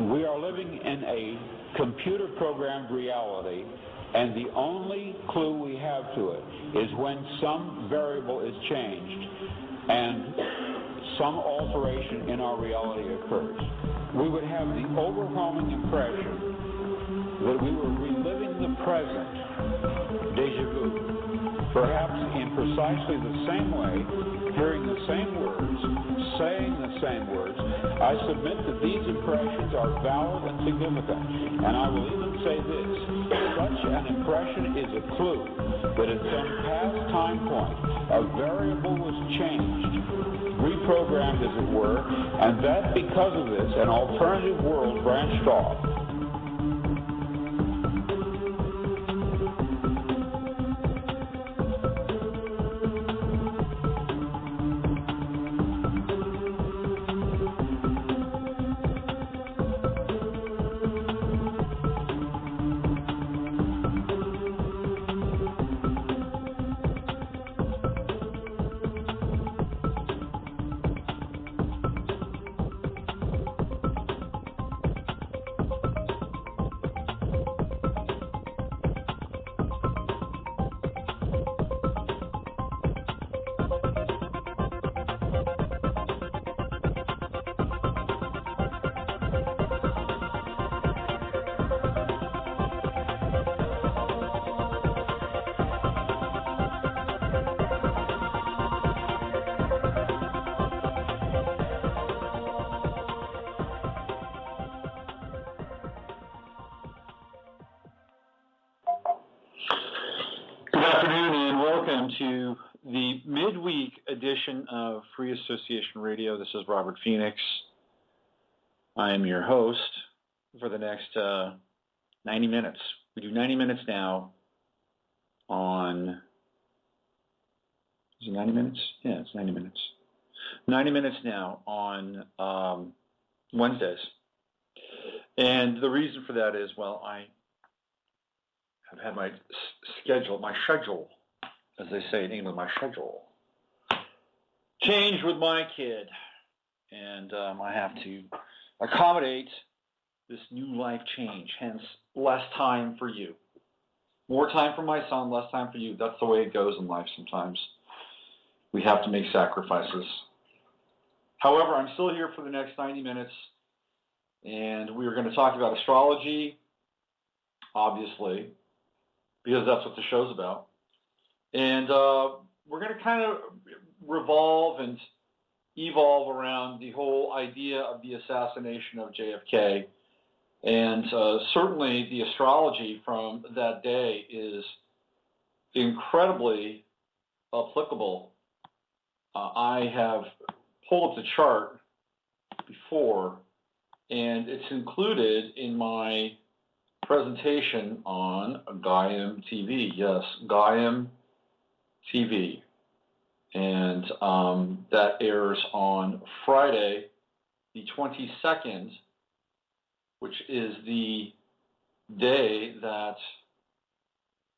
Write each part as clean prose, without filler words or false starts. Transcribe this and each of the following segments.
We are living in a computer-programmed reality, and the only clue we have to it is when some variable is changed and some alteration in our reality occurs. We would have the overwhelming impression that we were reliving the present, déjà vu, perhaps in precisely the same way, hearing the same words, saying the same words. I submit that these impressions are valid and significant, and I will even say this: such an impression is a clue that at some past time point a variable was changed, reprogrammed as it were, and that because of this an alternative world branched off. Good afternoon and welcome to the midweek edition of Free Association Radio. This is Robert Phoenix. I am your host for the next 90 minutes. We do 90 minutes now on... Is it 90 minutes? Yeah, it's 90 minutes. 90 minutes now on Wednesdays. And the reason for that is, well, I've had my schedule, as they say in England, my schedule, change with my kid. And I have to accommodate this new life change, hence less time for you. More time for my son, less time for you. That's the way it goes in life sometimes. We have to make sacrifices. However, I'm still here for the next 90 minutes, and we are going to talk about astrology, obviously, because that's what the show's about. And we're going to kind of revolve and evolve around the whole idea of the assassination of JFK. And certainly the astrology from that day is incredibly applicable. I have pulled up the chart before, and it's included in my presentation on Gaiam TV. Yes, Gaiam TV. And that airs on Friday, the 22nd, which is the day that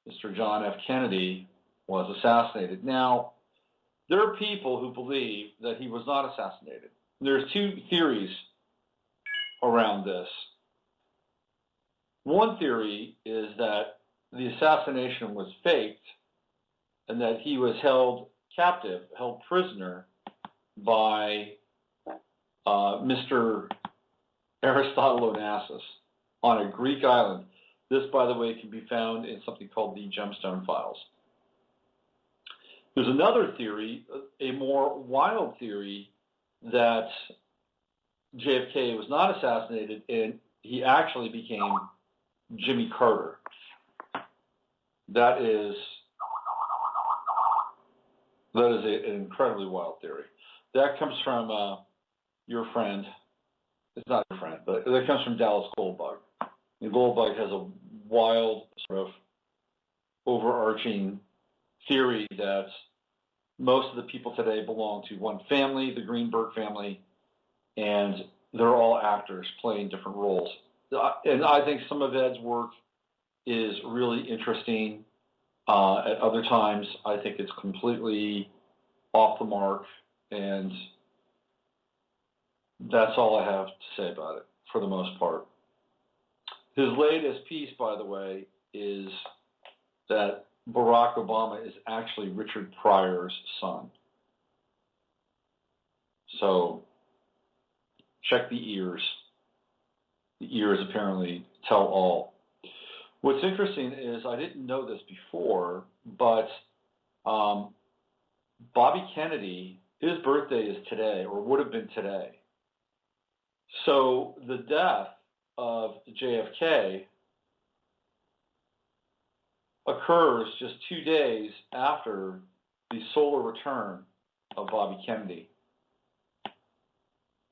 Mr. John F. Kennedy was assassinated. Now, there are people who believe that he was not assassinated. There's two theories around this. One theory is that the assassination was faked and that he was held captive, held prisoner by Mr. Aristotle Onassis on a Greek island. This, by the way, can be found in something called the Gemstone Files. There's another theory, a more wild theory, that JFK was not assassinated and he actually became Jimmy Carter. That is an incredibly wild theory. That comes from your friend. It's not your friend, but that comes from Dallas Goldbug. And Goldbug has a wild sort of overarching theory that most of the people today belong to one family, the Greenberg family, and they're all actors playing different roles. And I think some of Ed's work is really interesting. At other times, I think it's completely off the mark, and that's all I have to say about it for the most part. His latest piece, by the way, is that Barack Obama is actually Richard Pryor's son. So check the ears. The ears apparently tell all. What's interesting is, I didn't know this before, but Bobby Kennedy, his birthday is today, or would have been today. So the death of JFK occurs just 2 days after the solar return of Bobby Kennedy.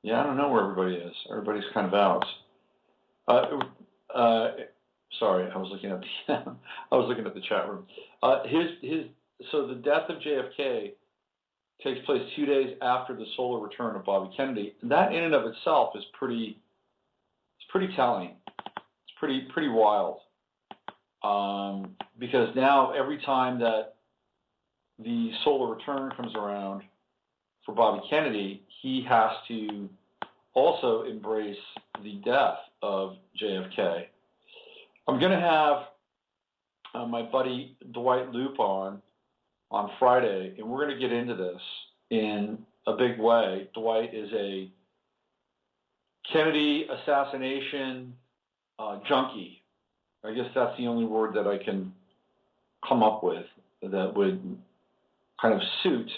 Yeah, I don't know where everybody is. Everybody's kind of out. Sorry, I was looking at the chat room. So the death of JFK takes place 2 days after the solar return of Bobby Kennedy. And that in and of itself is pretty telling. It's pretty wild. Because now every time that the solar return comes around for Bobby Kennedy, he has to also embrace the death of JFK. I'm going to have my buddy Dwight Loop on Friday, and we're going to get into this in a big way. Dwight is a Kennedy assassination junkie. I guess that's the only word that I can come up with that would kind of suit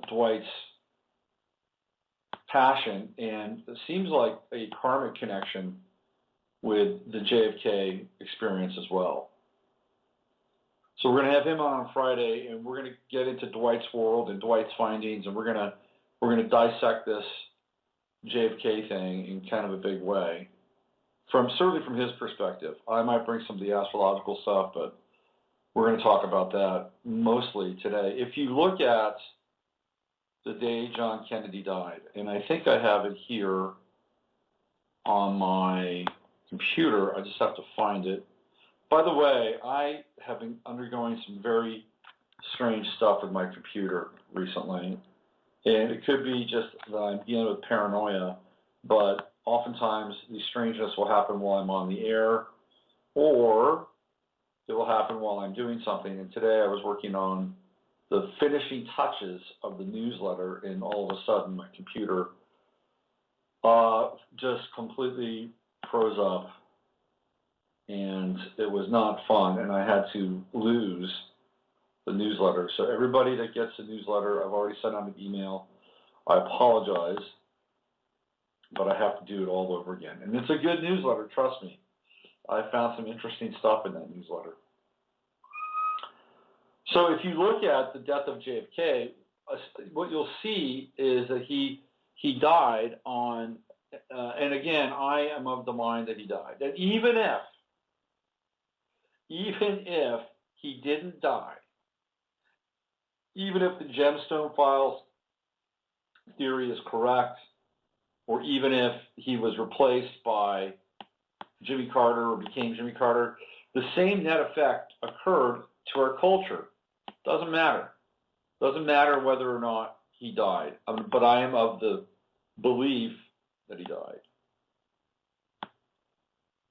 Dwight's passion, and it seems like a karmic connection with the JFK experience as well. So we're going to have him on Friday, and we're going to get into Dwight's world and Dwight's findings, and we're going to dissect this JFK thing in kind of a big way, certainly from his perspective. I might bring some of the astrological stuff, but we're going to talk about that mostly today. If you look at the day John Kennedy died, and I think I have it here on my computer, I just have to find it. By the way, I have been undergoing some very strange stuff with my computer recently, and it could be just that I'm dealing with paranoia, but oftentimes the strangeness will happen while I'm on the air, or it will happen while I'm doing something. And today I was working on the finishing touches of the newsletter, and all of a sudden my computer just completely froze up, and it was not fun, and I had to lose the newsletter. So everybody that gets the newsletter, I've already sent out an email. I apologize, but I have to do it all over again. And it's a good newsletter, trust me. I found some interesting stuff in that newsletter. So if you look at the death of JFK, what you'll see is that he died on, and again, I am of the mind that he died. That even if he didn't die, even if the gemstone files theory is correct, or even if he was replaced by Jimmy Carter or became Jimmy Carter, the same net effect occurred to our culture. Doesn't matter. Doesn't matter whether or not he died. But I am of the belief that he died.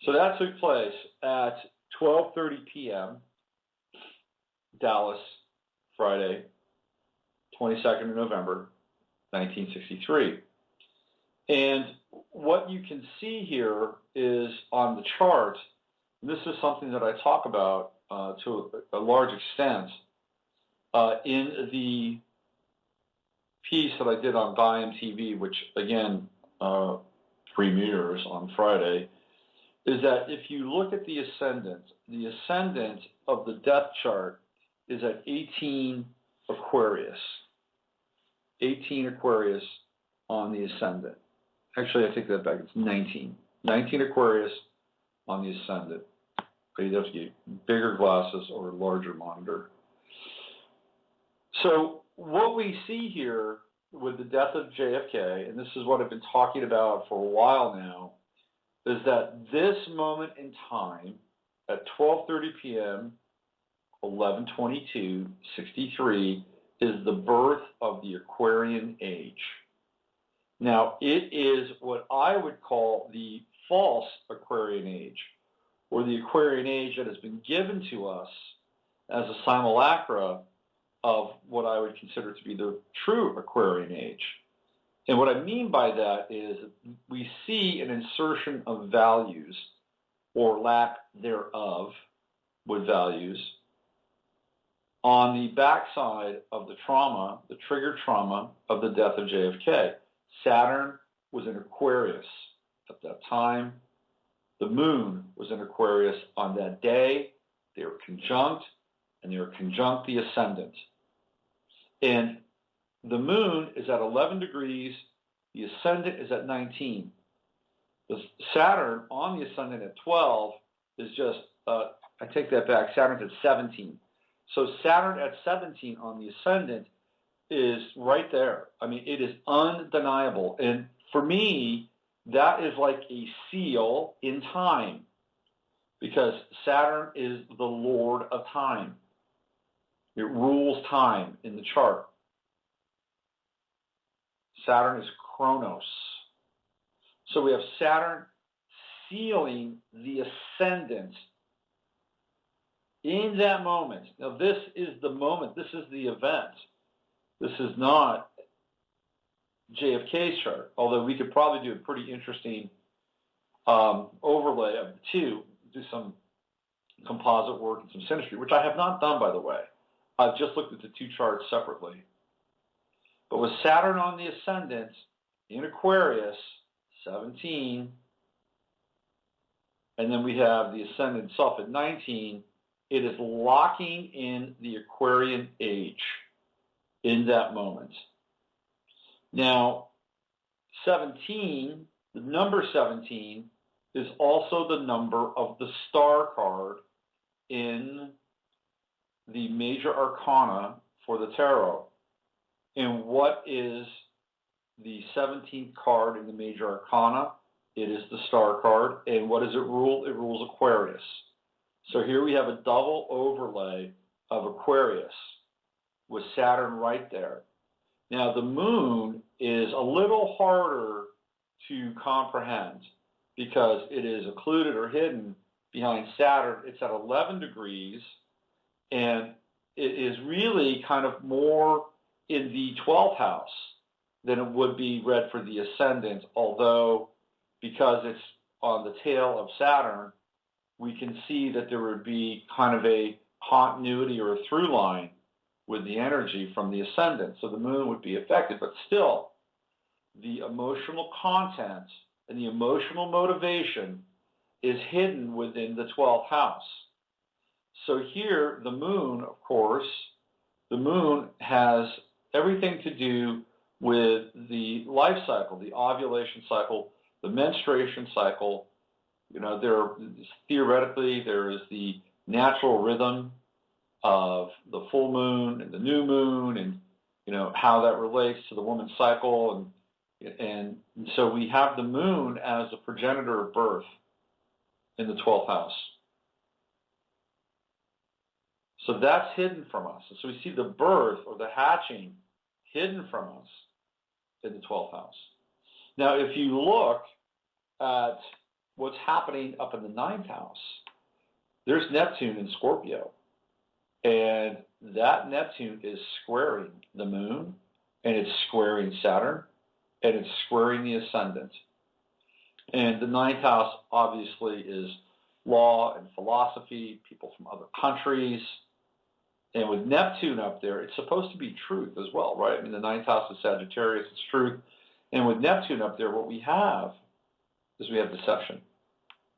So that took place at 12:30 p.m. Dallas, Friday, 22nd of November, 1963. And what you can see here is on the chart, and this is something that I talk about to a large extent in the piece that I did on Diam TV, which again premieres on Friday, is that if you look at the ascendant of the death chart is at 18 Aquarius. 18 Aquarius on the ascendant. Actually, I take that back. It's 19. 19 Aquarius on the ascendant. So you have to get bigger glasses or a larger monitor. So what we see here with the death of JFK, and this is what I've been talking about for a while now, is that this moment in time at 12:30 p.m., 11/22/63, is the birth of the Aquarian age. Now, it is what I would call the false Aquarian age, or the Aquarian age that has been given to us as a simulacra of what I would consider to be the true Aquarian age. And what I mean by that is we see an insertion of values, or lack thereof, with values, on the backside of the trauma, the triggered trauma of the death of JFK. Saturn was in Aquarius at that time. The moon was in Aquarius on that day. They were conjunct, and they were conjunct the ascendant. And the moon is at 11 degrees. The ascendant is at 19. The Saturn on the ascendant at 12 is just, I take that back, Saturn's at 17. So Saturn at 17 on the ascendant is right there. I mean, it is undeniable. And for me, that is like a seal in time, because Saturn is the lord of time. It rules time in the chart. Saturn is Chronos. So we have Saturn sealing the ascendant in that moment. Now, this is the moment. This is the event. This is not JFK's chart, although we could probably do a pretty interesting overlay of the two, do some composite work and some synastry, which I have not done, by the way. I've just looked at the two charts separately. But with Saturn on the ascendant in Aquarius, 17, and then we have the ascendant itself at 19, it is locking in the Aquarian age in that moment. Now, 17, the number 17, is also the number of the star card in the major arcana for the tarot. And what is the 17th card in the major arcana? It is the star card. And what does it rule? It rules Aquarius. So here we have a double overlay of Aquarius with Saturn right there. Now, the moon is a little harder to comprehend because it is occluded or hidden behind Saturn. It's at 11 degrees, and it is really kind of more in the 12th house than it would be read for the ascendant, although because it's on the tail of Saturn, we can see that there would be kind of a continuity or a through line with the energy from the ascendant. So the moon would be affected, but still, the emotional content and the emotional motivation is hidden within the 12th house. So here, the moon, of course, the moon has everything to do with the life cycle, the ovulation cycle, the menstruation cycle. You know, theoretically, there is the natural rhythm of the full moon and the new moon, and you know how that relates to the woman's cycle, and so we have the moon as the progenitor of birth in the 12th house. So that's hidden from us. And so we see the birth or the hatching hidden from us in the 12th house. Now, if you look at what's happening up in the 9th house, there's Neptune in Scorpio. And that Neptune is squaring the moon, and it's squaring Saturn, and it's squaring the ascendant. And the 9th house obviously is law and philosophy, people from other countries. And with Neptune up there, it's supposed to be truth as well, right? I mean, the 9th house is Sagittarius, it's truth. And with Neptune up there, what we have is we have deception,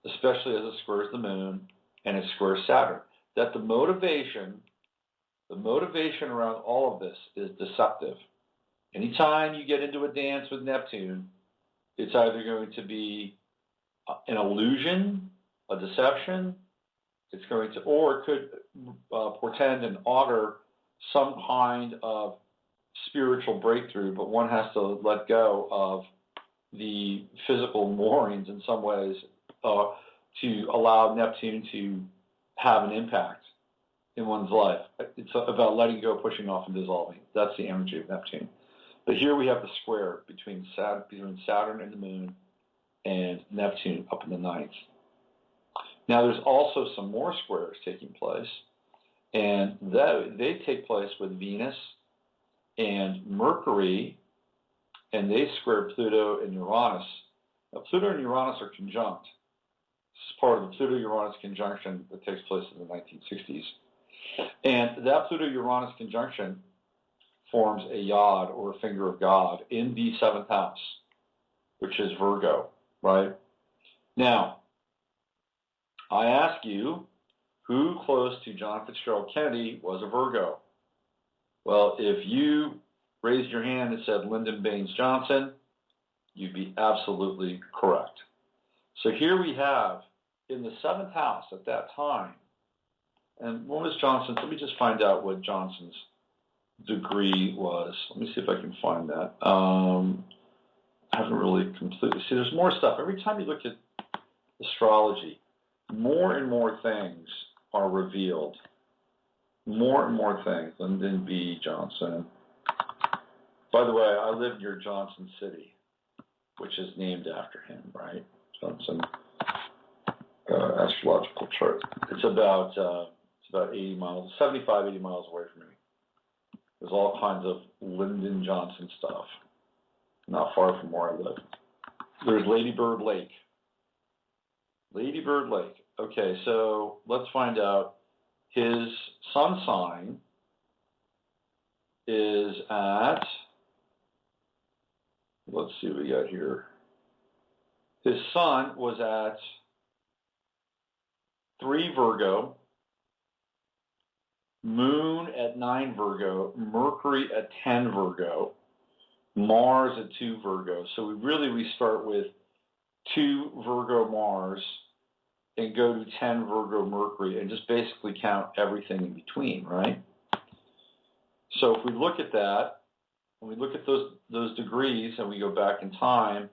especially as it squares the moon and it squares Saturn. That the motivation around all of this is deceptive. Anytime you get into a dance with Neptune, it's either going to be an illusion, a deception, it's going to, or it could portend and augur some kind of spiritual breakthrough, but one has to let go of the physical moorings in some ways to allow Neptune to have an impact in one's life. It's about letting go, pushing off, and dissolving. That's the energy of Neptune. But here we have the square between Saturn and the Moon and Neptune up in the ninth. Now there's also some more squares taking place, and they take place with Venus and Mercury, and they square Pluto and Uranus. Now, Pluto and Uranus are conjunct. This is part of the Pluto-Uranus conjunction that takes place in the 1960s. And that Pluto-Uranus conjunction forms a yod, or a finger of God, in the seventh house, which is Virgo, right? Now, I ask you, who close to John Fitzgerald Kennedy was a Virgo? Well, if you raised your hand and said Lyndon Baines Johnson, you'd be absolutely correct. So here we have, in the seventh house at that time, and what was Johnson's? Let me just find out what Johnson's degree was. Let me see if I can find that. I haven't really completely, see, there's more stuff. Every time you look at astrology, more and more things are revealed. More and more things. Lyndon B. Johnson. By the way, I live near Johnson City, which is named after him, right? Johnson astrological chart. It's about 80 miles, 75, 80 miles away from me. There's all kinds of Lyndon Johnson stuff, not far from where I live. There's Lady Bird Lake. Lady Bird Lake. Okay, so let's find out. His sun sign is at, let's see what we got here. His sun was at 3 Virgo, Moon at 9 Virgo, Mercury at 10 Virgo, Mars at 2 Virgo. So we start with 2 Virgo Mars and go to 10 Virgo Mercury and just basically count everything in between, right? So if we look at that, and we look at those degrees and we go back in time,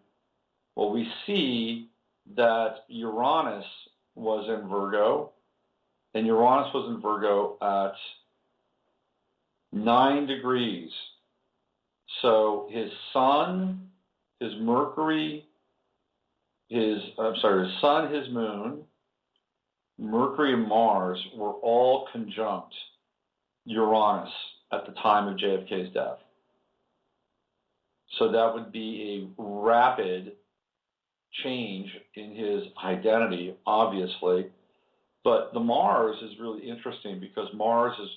well, we see that Uranus was in Virgo, and Uranus was in Virgo at 9 degrees. So his Sun, his Mercury, his Sun, his Moon, Mercury and Mars were all conjunct Uranus at the time of JFK's death. So that would be a rapid change in his identity, obviously. But the Mars is really interesting because Mars is,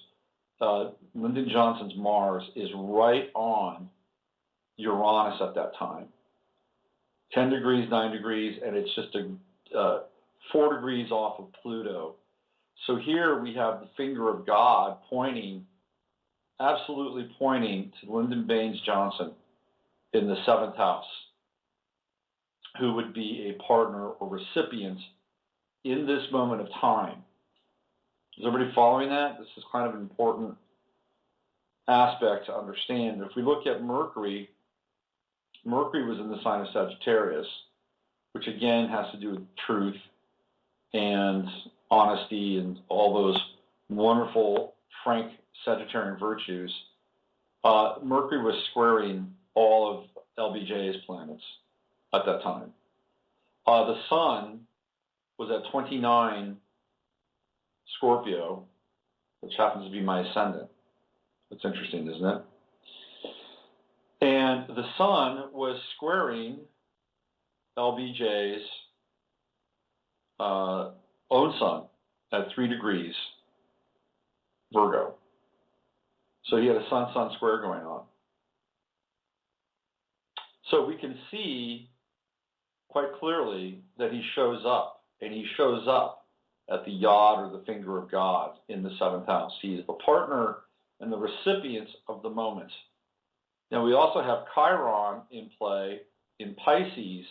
Lyndon Johnson's Mars is right on Uranus at that time. 10 degrees, 9 degrees, and it's just 4 degrees off of Pluto. So here we have the finger of God pointing, absolutely pointing to Lyndon Baines Johnson in the 7th house, who would be a partner or recipient in this moment of time. Is everybody following that? This is kind of an important aspect to understand. If we look at Mercury, Mercury was in the sign of Sagittarius, which again has to do with truth and honesty and all those wonderful, frank Sagittarian virtues. Mercury was squaring all of LBJ's planets at that time. The Sun was at 29 Scorpio, which happens to be my ascendant. That's interesting, isn't it? And the Sun was squaring LBJ's own Sun at 3 degrees Virgo. So he had a Sun-Sun square going on. So we can see quite clearly that he shows up, and he shows up at the yod or the finger of God in the 7th house. He is the partner and the recipient of the moment. Now we also have Chiron in play in Pisces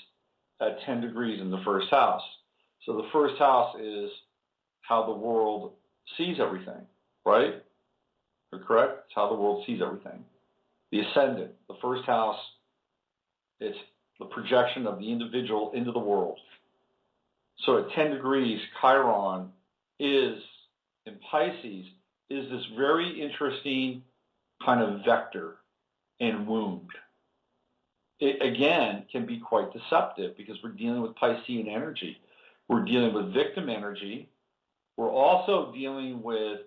at 10 degrees in the 1st house. So the 1st house is how the world sees everything, right? You're correct? It's how the world sees everything. The ascendant, the 1st house, it's the projection of the individual into the world. So at 10 degrees, Chiron is, in Pisces, is this very interesting kind of vector. and wound. It, again, can be quite deceptive because we're dealing with Piscean energy. We're dealing with victim energy. We're also dealing with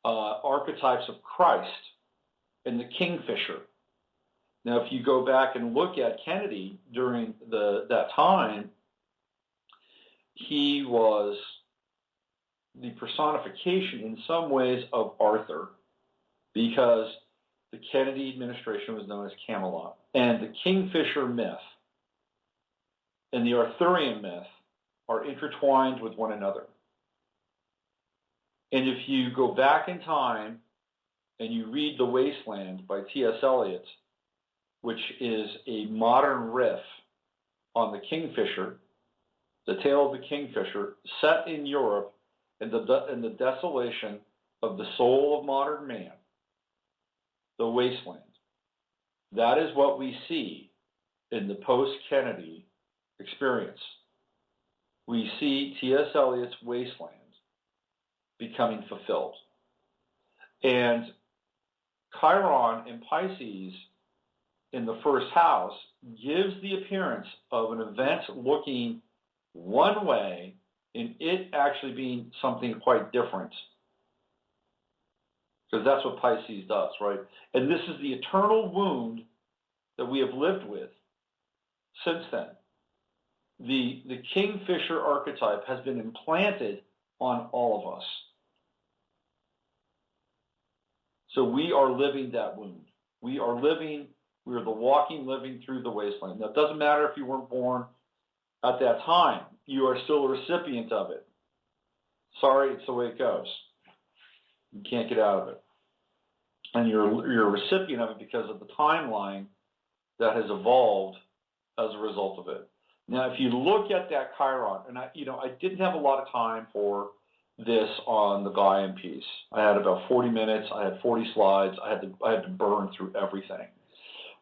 archetypes of Christ and the kingfisher. Now, if you go back and look at Kennedy during that time, he was the personification in some ways of Arthur, because the Kennedy administration was known as Camelot. And the kingfisher myth and the Arthurian myth are intertwined with one another. And if you go back in time and you read The Wasteland by T.S. Eliot, which is a modern riff on the kingfisher, the tale of the kingfisher, set in Europe in the desolation of the soul of modern man, the wasteland. That is what we see in the post-Kennedy experience. We see T.S. Eliot's wasteland becoming fulfilled. And Chiron in Pisces in the first house gives the appearance of an event looking one way and it actually being something quite different. Because that's what Pisces does, right? And this is the eternal wound that we have lived with since then. The kingfisher archetype has been implanted on all of us. So we are living that wound. We are the walking, living through the wasteland. Now, it doesn't matter if you weren't born at that time. You are still a recipient of it. Sorry, it's the way it goes. You can't get out of it. And you're a recipient of it because of the timeline that has evolved as a result of it. Now, if you look at that Chiron, and I didn't have a lot of time for this on the Gaian piece. I had about 40 minutes. I had 40 slides. I had to burn through everything.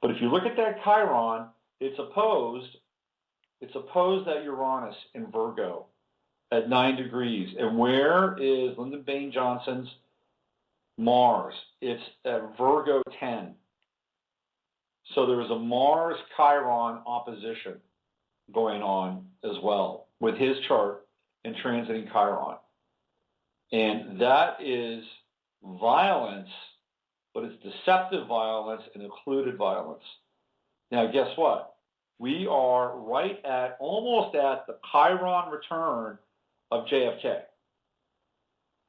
But if you look at that Chiron, it's opposed at Uranus in Virgo at 9 degrees. And where is Lyndon Baines Johnson's Mars? It's at Virgo 10. So there was a Mars-Chiron opposition going on as well with his chart and transiting Chiron. And that is violence, but it's deceptive violence and occluded violence. Now, guess what? We are almost at the Chiron return of JFK.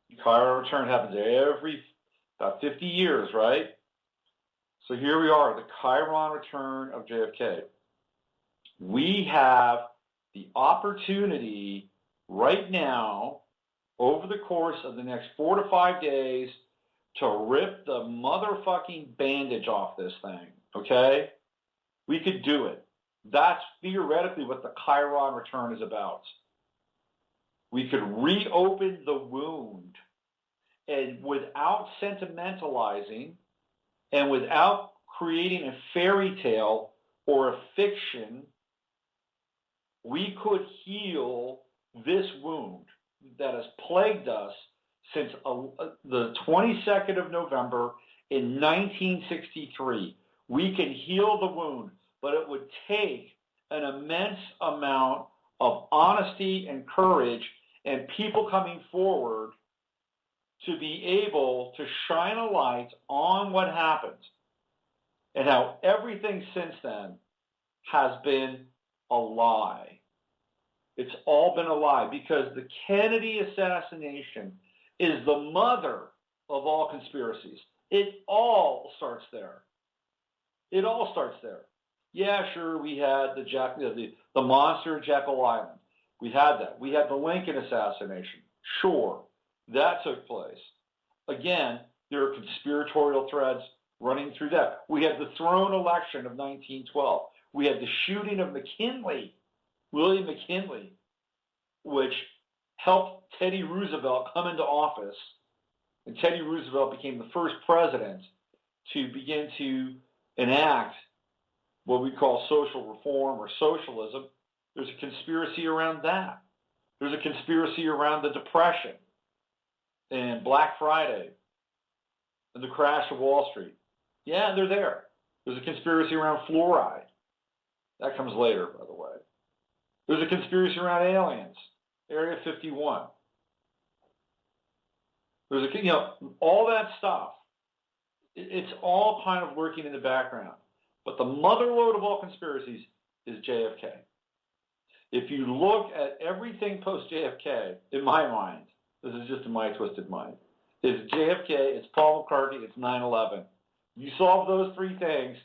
The Chiron return happens every about 50 years, right? So here we are, the Chiron return of JFK. We have the opportunity right now, over the course of the next 4 to 5 days, to rip the motherfucking bandage off this thing, okay? We could do it. That's theoretically what the Chiron return is about. We could reopen the wound, and without sentimentalizing and without creating a fairy tale or a fiction, we could heal this wound that has plagued us since the 22nd of November in 1963. We can heal the wound, but it would take an immense amount of honesty and courage and people coming forward to be able to shine a light on what happened and how everything since then has been a lie. It's all been a lie because the Kennedy assassination is the mother of all conspiracies. It all starts there. It all starts there. Yeah, sure, we had the monster Jekyll Island. We had that. We had the Lincoln assassination. Sure, that took place. Again, there are conspiratorial threads running through that. We had the throne election of 1912. We had the shooting of McKinley, William McKinley, which helped Teddy Roosevelt come into office. And Teddy Roosevelt became the first president to begin to enact what we call social reform or socialism. There's a conspiracy around that. There's a conspiracy around the Depression and Black Friday and the crash of Wall Street. Yeah, they're there. There's a conspiracy around fluoride. That comes later, by the way. There's a conspiracy around aliens, Area 51. There's all that stuff. It's all kind of lurking in the background. But the motherlode of all conspiracies is JFK. If you look at everything post-JFK, in my mind, this is just in my twisted mind, it's JFK, it's Paul McCartney, it's 9/11. You solve those three things,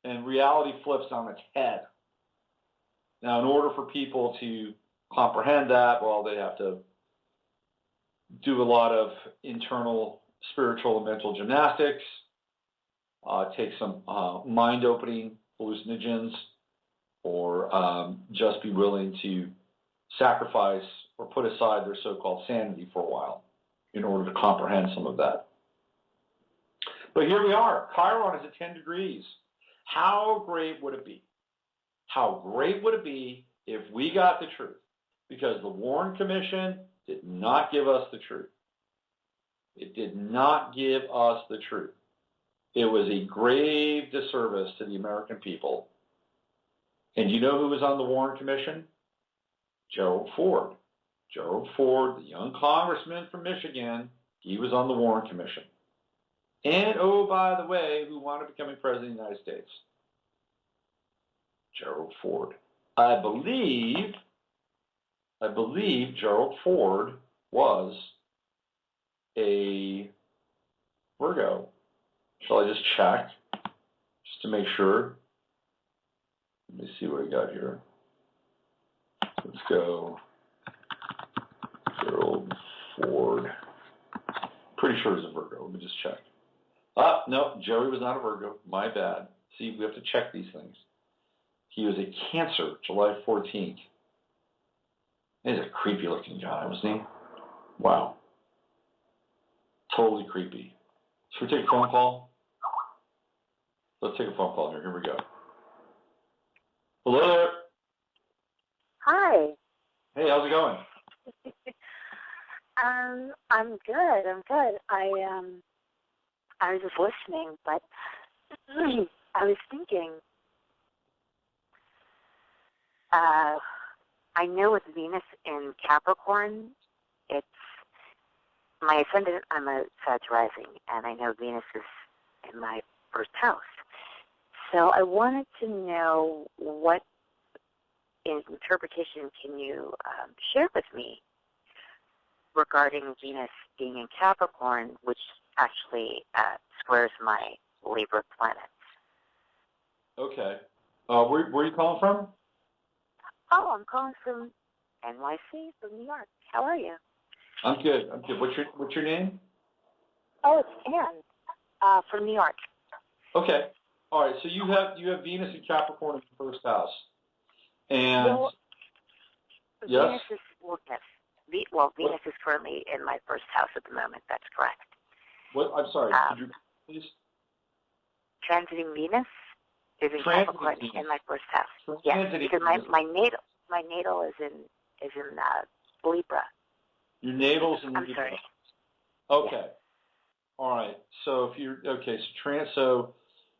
and reality flips on its head. Now, in order for people to comprehend that, well, they have to do a lot of internal spiritual and mental gymnastics, take some mind-opening hallucinogens, or just be willing to sacrifice or put aside their so-called sanity for a while in order to comprehend some of that. But here we are. Chiron is at 10 degrees. How great would it be? How great would it be if we got the truth? Because the Warren Commission did not give us the truth. It did not give us the truth. It was a grave disservice to the American people. And you know who was on the Warren Commission? Gerald Ford. Gerald Ford, the young congressman from Michigan, he was on the Warren Commission. And, oh, by the way, who wound up becoming president of the United States? Gerald Ford. I believe Gerald Ford was a Virgo. Shall I just check, just to make sure? Let me see what I got here. Let's go. Gerald Ford. Pretty sure he's a Virgo. Let me just check. No, Joey was not a Virgo. My bad. See, we have to check these things. He was a Cancer, July 14th. He's a creepy-looking guy, wasn't he? Wow. Totally creepy. Should we take a phone call? Let's take a phone call here. Here we go. Hello there. Hi. Hey, how's it going? I'm good. I was just listening, but I was thinking, I know with Venus in Capricorn, it's my ascendant, I'm a Sag rising, and I know Venus is in my first house. So I wanted to know what interpretation can you share with me regarding Venus being in Capricorn, which actually squares my Libra planets. Okay. Where are you calling from? Oh, I'm calling from NYC, from New York. How are you? I'm good. What's your name? Oh, it's Anne from New York. Okay. All right. So you have Venus in Capricorn in the first house, and well, yes. Venus is currently in my first house at the moment. That's correct. What? I'm sorry. Could you please? Transiting Venus is in Capricorn in my first house. Yes, because my natal is in Libra. Your natal's in Libra. I'm sorry. Okay. Yeah. All right. So if you're okay, so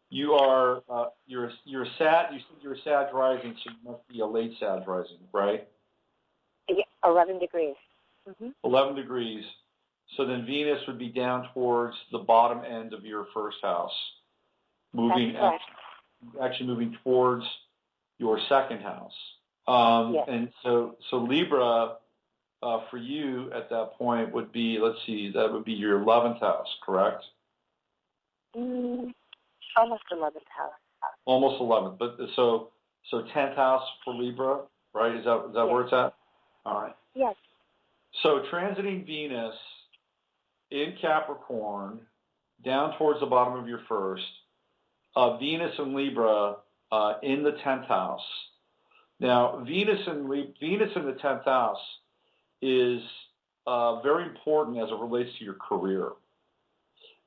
you are you're a Sag. You said you're a Sag rising, so you must be a late Sag rising, right? Yeah, 11 degrees. Mm-hmm. 11 degrees. So then Venus would be down towards the bottom end of your first house, actually moving towards your second house. Yes. And so Libra for you at that point would be, let's see, that would be your 11th house, correct? Almost 11th house. Almost 11th, but so 10th house for Libra, right? Is that yes. where it's at? All right. Yes. So transiting Venus in Capricorn down towards the bottom of your first, Venus and Libra in the 10th house. Now, Venus in the 10th house is very important as it relates to your career.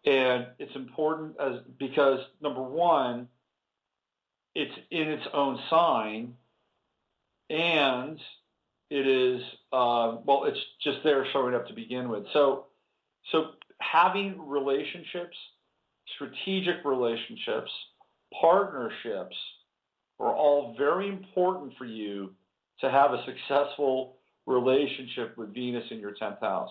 And it's important because, number one, it's in its own sign, and it is, it's just there showing up to begin with. So having relationships, strategic relationships, partnerships are all very important for you to have a successful relationship with Venus in your 10th house.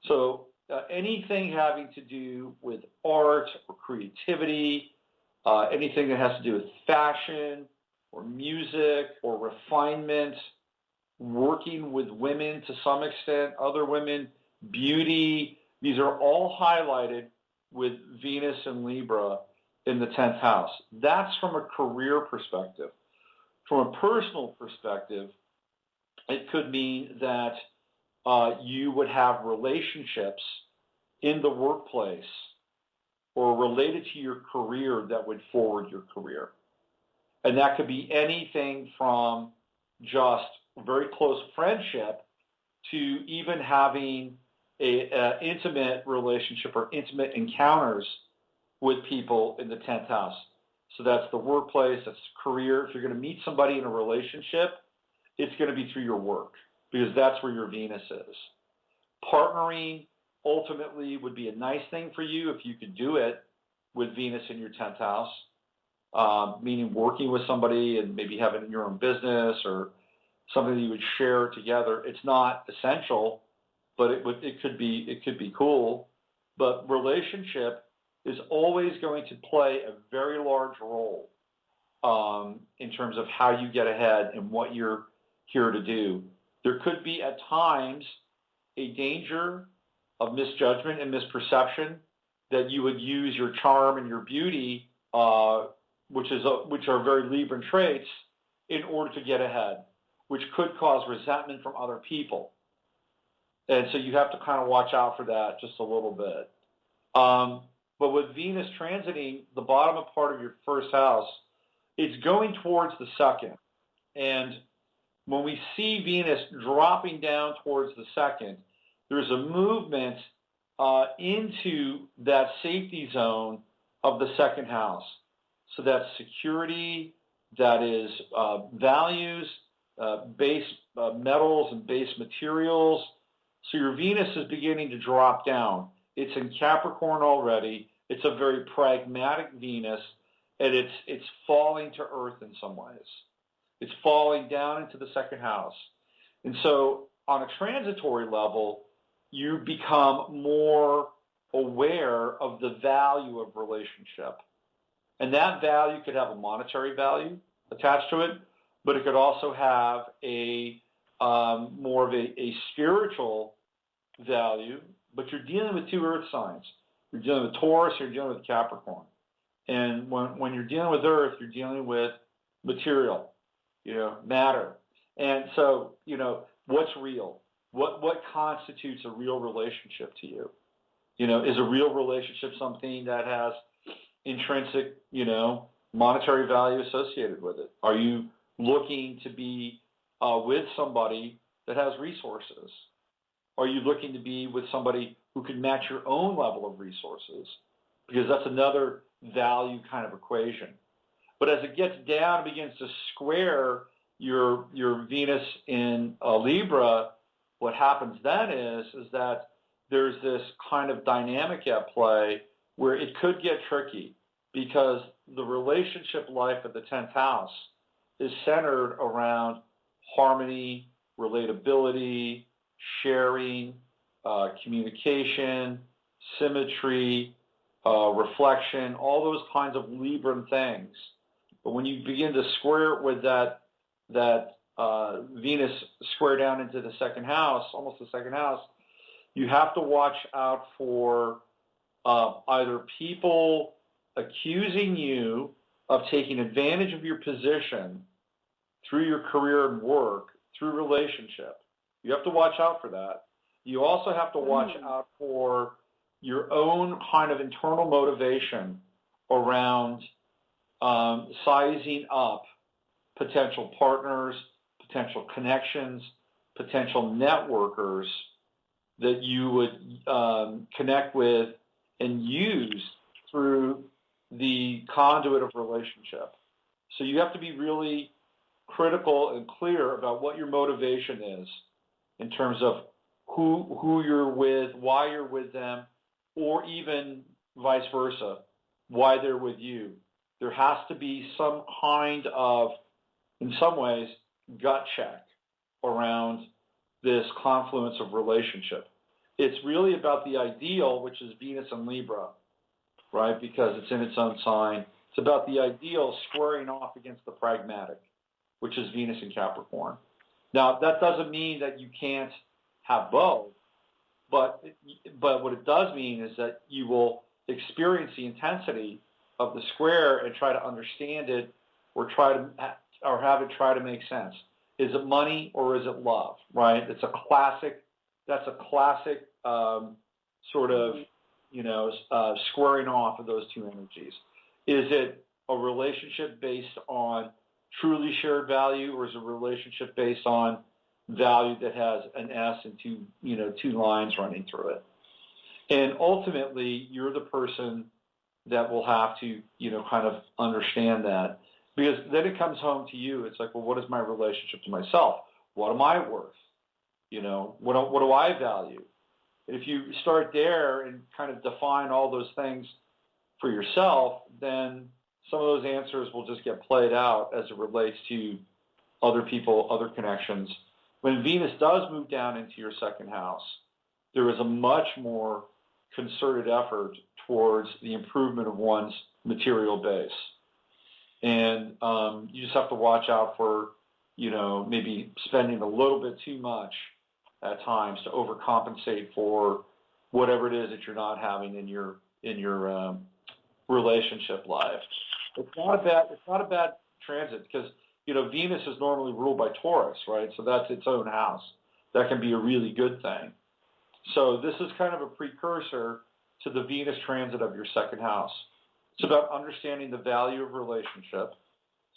So anything having to do with art or creativity, anything that has to do with fashion or music or refinement, working with women to some extent, other women, beauty, these are all highlighted with Venus and Libra in the 10th house. That's from a career perspective. From a personal perspective, it could mean that you would have relationships in the workplace or related to your career that would forward your career. And that could be anything from just very close friendship to even having an intimate relationship or intimate encounters with people in the 10th house. So that's the workplace, that's career. If you're going to meet somebody in a relationship, it's going to be through your work because that's where your Venus is. Partnering ultimately would be a nice thing for you if you could do it with Venus in your 10th house, meaning working with somebody and maybe having your own business or something that you would share together. It's not essential, but it could be cool. But relationship is always going to play a very large role in terms of how you get ahead and what you're here to do. There could be at times a danger of misjudgment and misperception that you would use your charm and your beauty, which are very Libran traits, in order to get ahead, which could cause resentment from other people. And so you have to kind of watch out for that just a little bit. But with Venus transiting the bottom part of your first house, it's going towards the second. And when we see Venus dropping down towards the second, there's a movement into that safety zone of the second house. So that's security, that is values, base metals and base materials. So your Venus is beginning to drop down. It's in Capricorn already. It's a very pragmatic Venus, and it's falling to earth in some ways. It's falling down into the second house. And so on a transitory level, you become more aware of the value of relationship. And that value could have a monetary value attached to it, but it could also have a more of a spiritual value. But you're dealing with two earth signs. You're dealing with Taurus, you're dealing with Capricorn. And when you're dealing with earth, you're dealing with material, matter. And so, what's real? What constitutes a real relationship to you? Is a real relationship something that has intrinsic, monetary value associated with it? Are you looking to be with somebody that has resources? Are you looking to be with somebody who can match your own level of resources? Because that's another value kind of equation. But as it gets down, it begins to square your Venus in Libra. What happens then is that there's this kind of dynamic at play where it could get tricky because the relationship life of the 10th house is centered around harmony, relatability, sharing, communication, symmetry, reflection, all those kinds of Libran things. But when you begin to square it with that Venus square down into the second house, almost the second house, you have to watch out for either people accusing you of taking advantage of your position through your career and work, through relationship. You have to watch out for that. You also have to watch out for your own kind of internal motivation around sizing up potential partners, potential connections, potential networkers that you would connect with and use through the conduit of relationship. So you have to be really critical and clear about what your motivation is in terms of who you're with, why you're with them, or even vice versa, why they're with you. there has to be some kind of, in some ways, gut check around this confluence of relationship. It's really about the ideal, which is Venus and Libra, right? Because it's in its own sign. It's about the ideal squaring off against the pragmatic, which is Venus and Capricorn. Now, that doesn't mean that you can't have both, but what it does mean is that you will experience the intensity of the square and try to understand it, or have it try to make sense. Is it money or is it love? Right? That's a classic sort of squaring off of those two energies. Is it a relationship based on truly shared value, or is it a relationship based on value that has an S and two lines running through it? And ultimately, you're the person that will have to, kind of understand that, because then it comes home to you. It's like, well, what is my relationship to myself? What am I worth? What do I value? If you start there and kind of define all those things for yourself, then some of those answers will just get played out as it relates to other people, other connections. When Venus does move down into your second house, there is a much more concerted effort towards the improvement of one's material base. And you just have to watch out for, maybe spending a little bit too much at times to overcompensate for whatever it is that you're not having in your relationship life. It's not a bad transit, because Venus is normally ruled by Taurus, right? So that's its own house. That can be a really good thing. So this is kind of a precursor to the Venus transit of your second house. It's about understanding the value of relationship,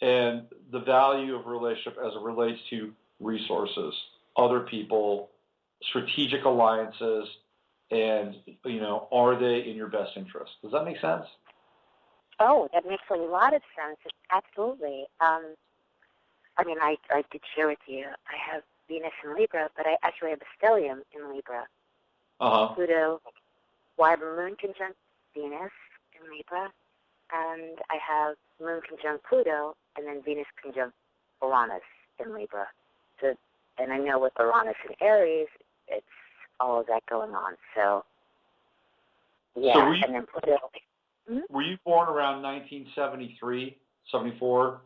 and the value of relationship as it relates to resources, other people, strategic alliances, and, are they in your best interest? Does that make sense? Oh, that makes a lot of sense. Absolutely. I did share with you, I have Venus in Libra, but I actually have a stellium in Libra. Uh-huh. Pluto, I have a moon conjunct Venus in Libra, and I have moon conjunct Pluto, and then Venus conjunct Uranus in Libra. So, and I know with Uranus in Aries, it's all of that going on. So, yeah, so and then Pluto. Were you born around 1973, 74?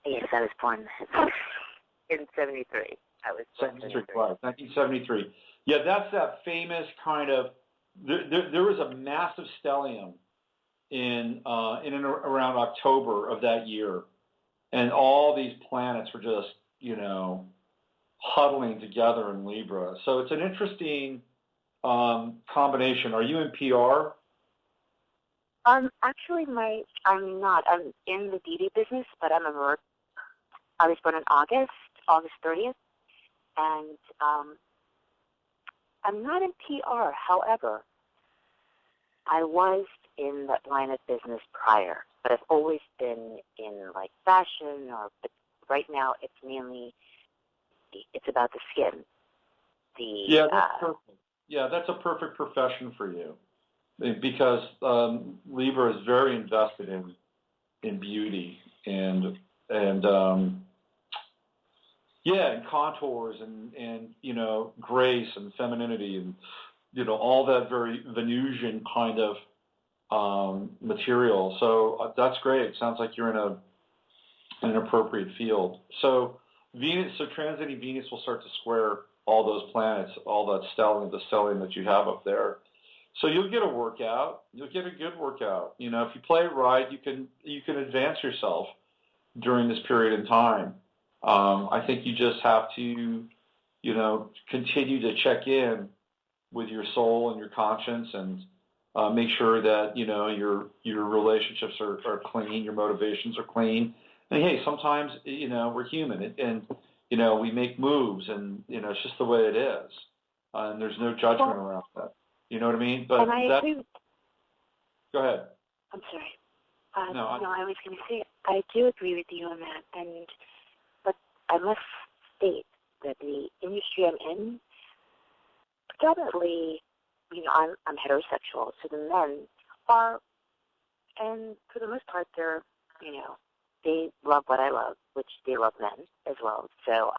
Yes, I was born in 73. I was born 73, right, 1973. Yeah, that's that famous kind of, there was a massive stellium in and around October of that year, and all these planets were just, huddling together in Libra. So it's an interesting combination. Are you in PR? Actually, I'm not. I'm in the beauty business, but I was born in August 30th, and I'm not in PR. However, I was in that line of business prior, but I've always been in like fashion, but right now it's about the skin. Yeah, that's perfect. Yeah, that's a perfect profession for you, because Libra is very invested in beauty and contours and grace and femininity and all that very Venusian kind of material. So that's great. It sounds like you're in an appropriate field. So transiting Venus will start to square all those planets, all that the stellium that you have up there. So you'll get a workout. You'll get a good workout. If you play it right, you can advance yourself during this period in time. I think you just have to, continue to check in with your soul and your conscience, and make sure that your relationships are clean, your motivations are clean. And hey, sometimes we're human, and we make moves, and it's just the way it is, and there's no judgment around that. You know what I mean? But and I agree. Go ahead. I'm sorry. No, I was going to say I do agree with you on that, but I must state that the industry I'm in, predominantly, I'm heterosexual, so the men are and for the most part, they're, they love what I love, which they love men as well. So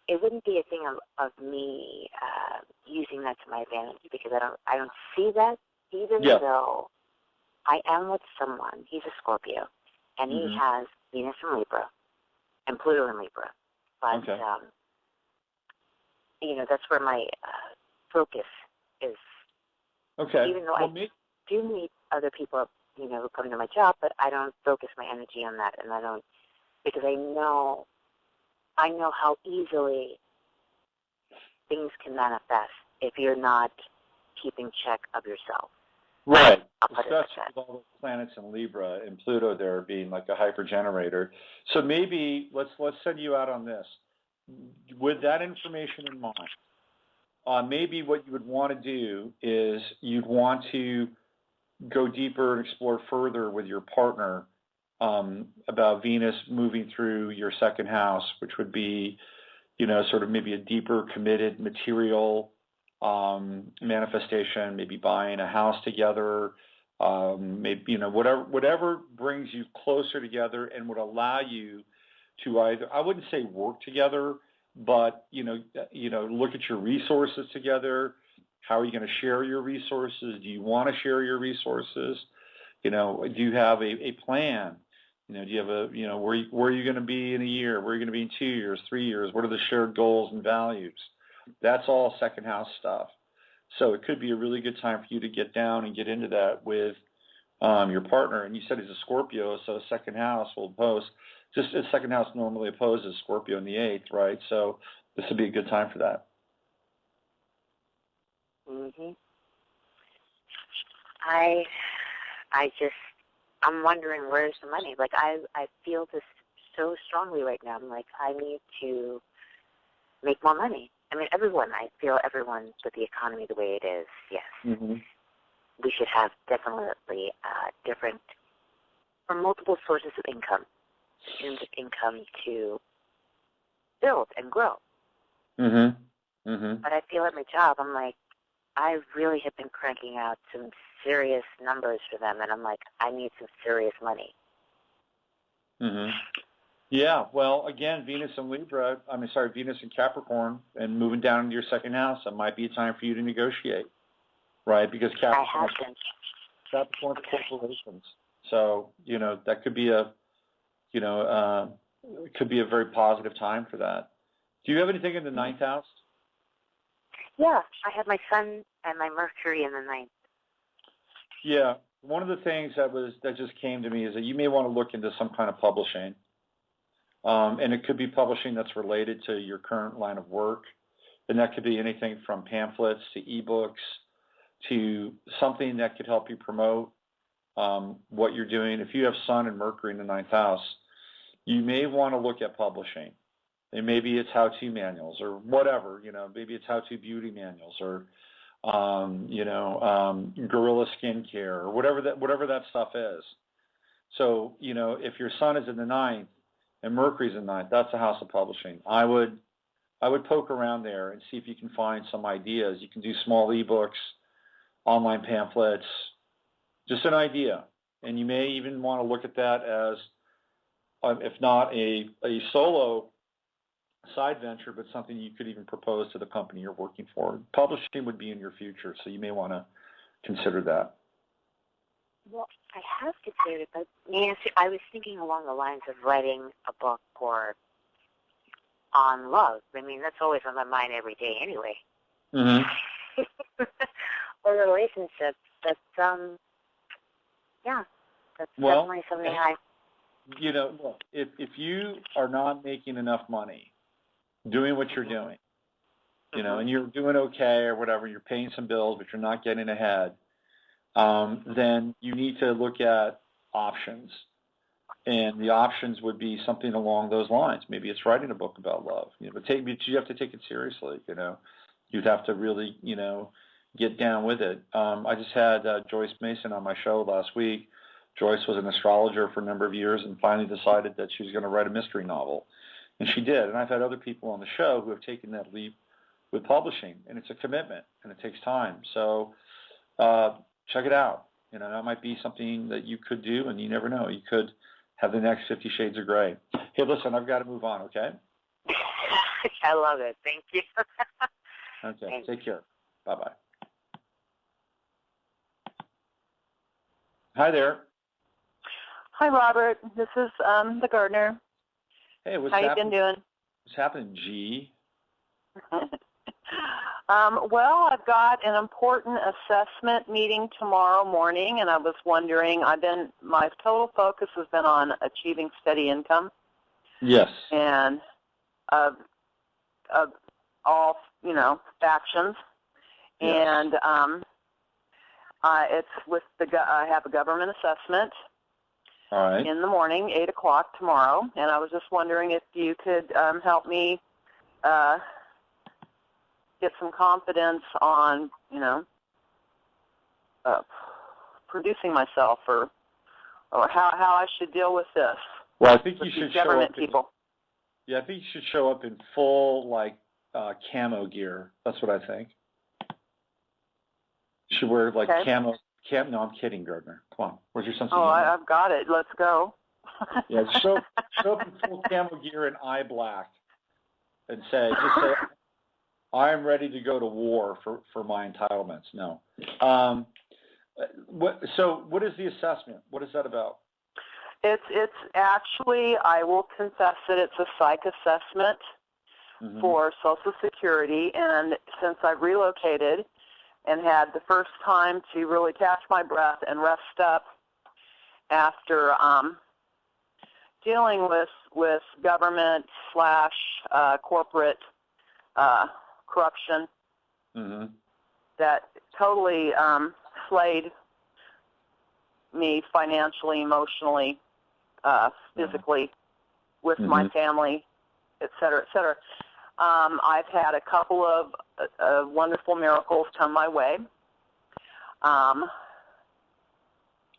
it wouldn't be a thing of me using that to my advantage, because I don't see that, even though I am with someone. He's a Scorpio, and he has Venus in Libra and Pluto in Libra. But that's where my focus is. Okay. Even though I do meet other people, who come to my job, but I don't focus my energy on that, and I don't, because I know how easily things can manifest if you're not keeping check of yourself. Right. Especially with all those planets in Libra and Pluto there being like a hyper generator. So maybe let's send you out on this. With that information in mind, maybe what you would want to do is you'd want to go deeper and explore further with your partner about Venus moving through your second house, which would be, sort of maybe a deeper committed material manifestation, maybe buying a house together, maybe, whatever brings you closer together and would allow you to either, I wouldn't say work together, but, look at your resources together. How are you going to share your resources? Do you want to share your resources? Do you have a plan? Do you have where are you going to be in a year? Where are you going to be in 2 years, 3 years? What are the shared goals and values? That's all second house stuff. So it could be a really good time for you to get down and get into that with your partner. And you said he's a Scorpio, so second house will oppose. Just as second house normally opposes Scorpio in the 8th, right? So this would be a good time for that. I'm wondering, where's the money? Like, I feel this so strongly right now. I'm like, I need to make more money. I mean, I feel everyone with the economy the way it is, yes. We should have definitely different, or multiple sources of income, to build and grow. But I feel at my job, I'm like, I really have been cranking out some serious numbers for them, and I'm like, I need some serious money. Yeah, well, again, Venus in Capricorn, and moving down into your second house, it might be a time for you to negotiate, right? Because Capricorn's corporations. So, that could be could be a very positive time for that. Do you have anything in the 9th house? Yeah, I have my Sun and my Mercury in the 9th. Yeah, one of the things that just came to me is that you may want to look into some kind of publishing, and it could be publishing that's related to your current line of work, and that could be anything from pamphlets to ebooks to something that could help you promote what you're doing. If you have Sun and Mercury in the 9th house, you may want to look at publishing. And maybe it's how-to manuals or whatever, maybe it's how-to beauty manuals or, guerrilla skincare or whatever that stuff is. So, if your Sun is in the 9th and Mercury's in the 9th, that's a house of publishing. I would poke around there and see if you can find some ideas. You can do small ebooks, online pamphlets, just an idea. And you may even want to look at that as, if not a solo side venture, but something you could even propose to the company you're working for. Publishing would be in your future, so you may want to consider that. Well, I have considered it, but Nancy, I was thinking along the lines of writing a book on love. I mean, that's always on my mind every day anyway. Or relationships. That's definitely something look, if you are not making enough money doing what you're doing, and you're doing okay or whatever, you're paying some bills, but you're not getting ahead, then you need to look at options. And the options would be something along those lines. Maybe it's writing a book about love, but you have to take it seriously, You'd have to really, get down with it. I just had Joyce Mason on my show last week. Joyce was an astrologer for a number of years and finally decided that she was going to write a mystery novel. And she did. And I've had other people on the show who have taken that leap with publishing. And it's a commitment, and it takes time. So check it out. that might be something that you could do, and you never know. You could have the next 50 Shades of Grey. Hey, listen, I've got to move on, okay? I love it. Thank you. Okay, Thanks. take care. Bye-bye. Hi there. Hi, Robert. This is the gardener. Hey, what's How happening? you been doing? What's happening, G? Well, I've got an important assessment meeting tomorrow morning, and I was wondering, my total focus has been on achieving steady income. Yes. And of all, factions. Yes. And it's with I have a government assessment. All right. In the morning, 8 o'clock tomorrow, and I was just wondering if you could help me get some confidence on, producing myself, or how I should deal with this. Well, I think you with should these government people. Yeah, I think you should show up in full, camo gear. That's what I think. You should wear, Okay. camo. No, I'm kidding, Gardner. Come on. Where's your sense of Oh, humor? I've got it. Let's go. Yeah, show up in full camo gear and eye black, and just say, I'm ready to go to war for my entitlements. No. So what is the assessment? What is that about? It's actually, I will confess that it's a psych assessment for Social Security, and since I've relocated and had the first time to really catch my breath and rest up after dealing with government / corporate corruption that totally slayed me financially, emotionally, physically, with my family, et cetera, et cetera. I've had a couple of wonderful miracles come my way,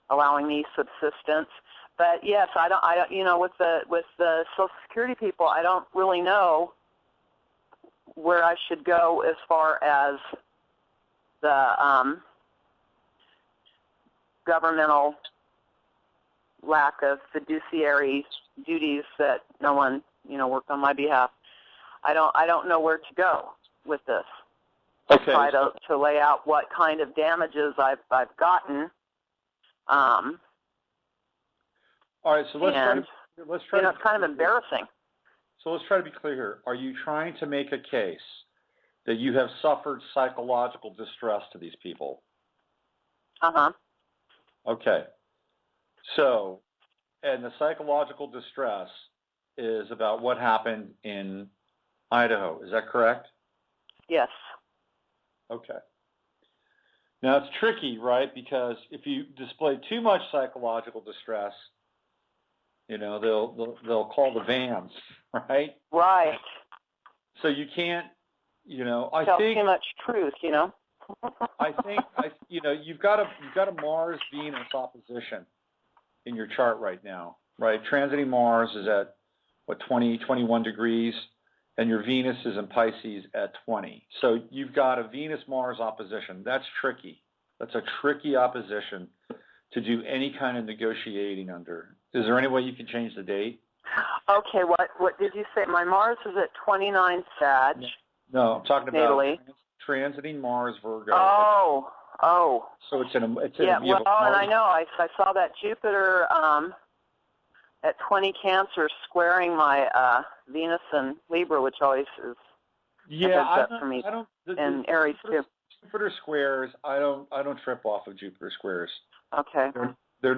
allowing me subsistence. But yes, I don't. With the Social Security people, I don't really know where I should go as far as the governmental lack of fiduciary duties that no one, worked on my behalf. I don't know where to go with this. Okay. Try to lay out what kind of damages I've gotten. All right, so let's try. It's kind of embarrassing. So let's try to be clear here. Are you trying to make a case that you have suffered psychological distress to these people? Okay. So, and the psychological distress is about what happened in Idaho. Is that correct? Yes. Okay. Now it's tricky, right? Because if you display too much psychological distress, they'll call the vans, right? Right. So you can't, I Tell think too much truth, I think you've got a Mars Venus opposition in your chart right now, right? Transiting Mars is at 21 degrees, and your Venus is in Pisces at 20. So you've got a Venus Mars opposition. That's tricky. That's a tricky opposition to do any kind of negotiating under. Is there any way you can change the date? Okay, what did you say? My Mars is at 29 Sag. No, I'm talking about natally. Transiting Mars Virgo. Oh. So it's in yeah. Well, and I know I saw that Jupiter at 20 Cancer squaring my Venus and Libra, which always is a heads up for me. And Aries too. Jupiter squares, I don't trip off of Jupiter squares. Okay. They're